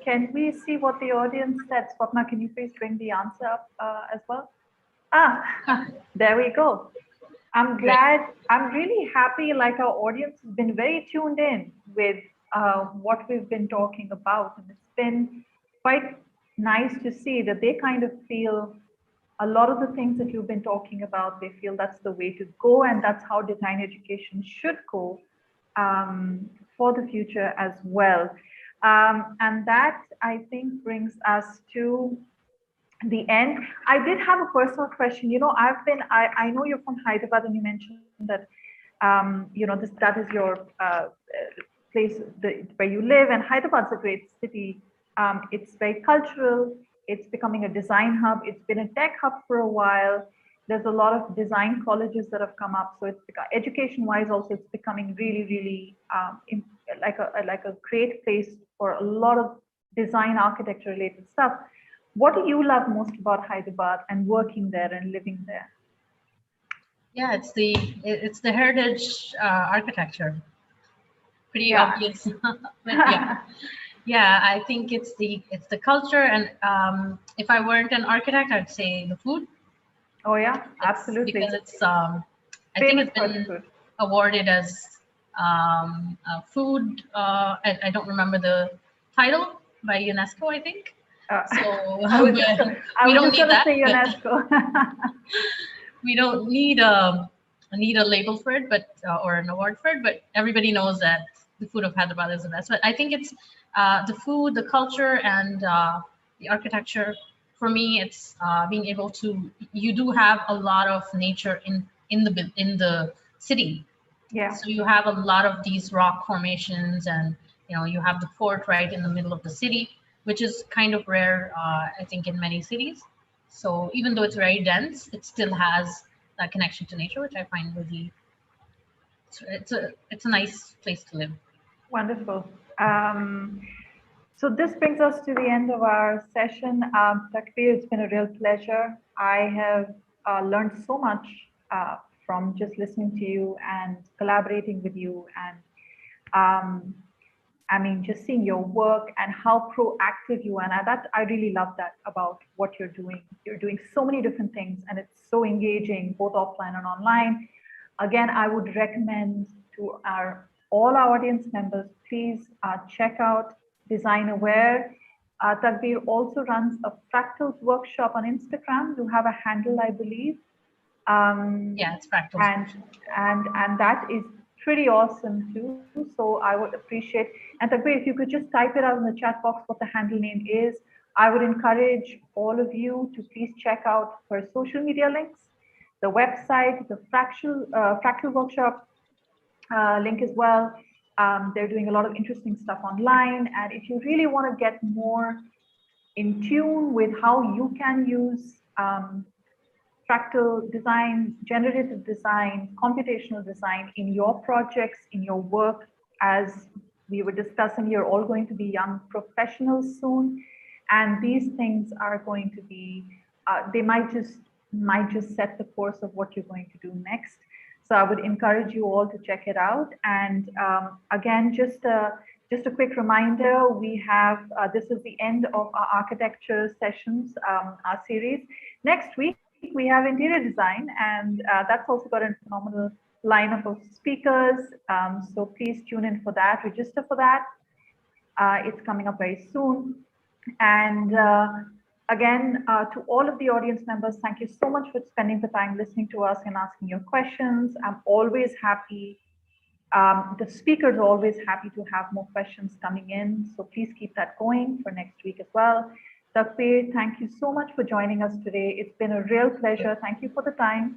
can we see what the audience said? Swapna, can you please bring the answer up as well? There we go. I'm glad. Great. I'm really happy, like our audience has been very tuned in with what we've been talking about. And it's been quite nice to see that they kind of feel a lot of the things that you've been talking about, they feel that's the way to go, and that's how design education should go for the future as well. And that, I think, brings us to the end. I did have a personal question. I know you're from Hyderabad, and you mentioned that that is your place where you live, and Hyderabad's a great city. It's very cultural. It's becoming a design hub. It's been a tech hub for a while. There's a lot of design colleges that have come up. So it's education-wise also, it's becoming really, really like a great place for a lot of design architecture related stuff. What do you love most about Hyderabad and working there and living there? Yeah, it's the heritage architecture. Pretty Yeah. obvious. But yeah. Yeah, I think it's the culture, and if I weren't an architect, I'd say the food. Oh yeah, absolutely. Because it's I think Famous it's for been food. awarded as food. I don't remember the title by UNESCO, I think. So I was we don't just need going to that. say UNESCO. We don't need a label for it, but or an award for it. But everybody knows that the food of Hyderabad is the best. But I think it's the food, the culture, and the architecture. For me, it's being able to. You do have a lot of nature in the city. Yeah. So you have a lot of these rock formations, and you have the fort right in the middle of the city, which is kind of rare, I think, in many cities. So even though it's very dense, it still has that connection to nature, which I find really it's a nice place to live. Wonderful. So this brings us to the end of our session. Takbir, it's been a real pleasure. I have learned so much from just listening to you and collaborating with you, and I mean, just seeing your work and how proactive you are. And I really love that about what you're doing. You're doing so many different things, and it's so engaging, both offline and online. Again, I would recommend to all our audience members, please check out DesignAware. Takbir also runs a Fractals Workshop on Instagram. You have a handle, I believe. Yeah, it's Fractals. And that is pretty awesome too. So I would appreciate, and Takbir, if you could just type it out in the chat box what the handle name is. I would encourage all of you to please check out her social media links, the website, the Fractal Workshop link as well. They're doing a lot of interesting stuff online. And if you really want to get more in tune with how you can use fractal design, generative design, computational design in your projects, in your work, as we were discussing, you're all going to be young professionals soon. And these things are going to be, they might just set the course of what you're going to do next. So I would encourage you all to check it out. And again, just a quick reminder, we have, this is the end of our architecture sessions, our series. Next week, we have interior design, and that's also got a phenomenal lineup of speakers. So please tune in for that, register for that. It's coming up very soon. And again, to all of the audience members, thank you so much for spending the time listening to us and asking your questions. I'm always happy. The speakers are always happy to have more questions coming in. So please keep that going for next week as well. Takbir, thank you so much for joining us today. It's been a real pleasure. Thank you for the time.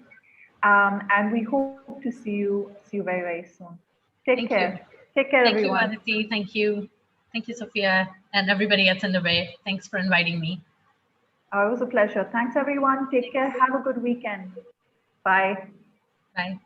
And we hope to see you very, very soon. Take care. Take care, everyone. Thank you, Aditi. Thank you. Thank you, Sophia, and everybody at Secunderabad. Thanks for inviting me. It was a pleasure. Thanks, everyone. Take care. Have a good weekend. Bye. Bye.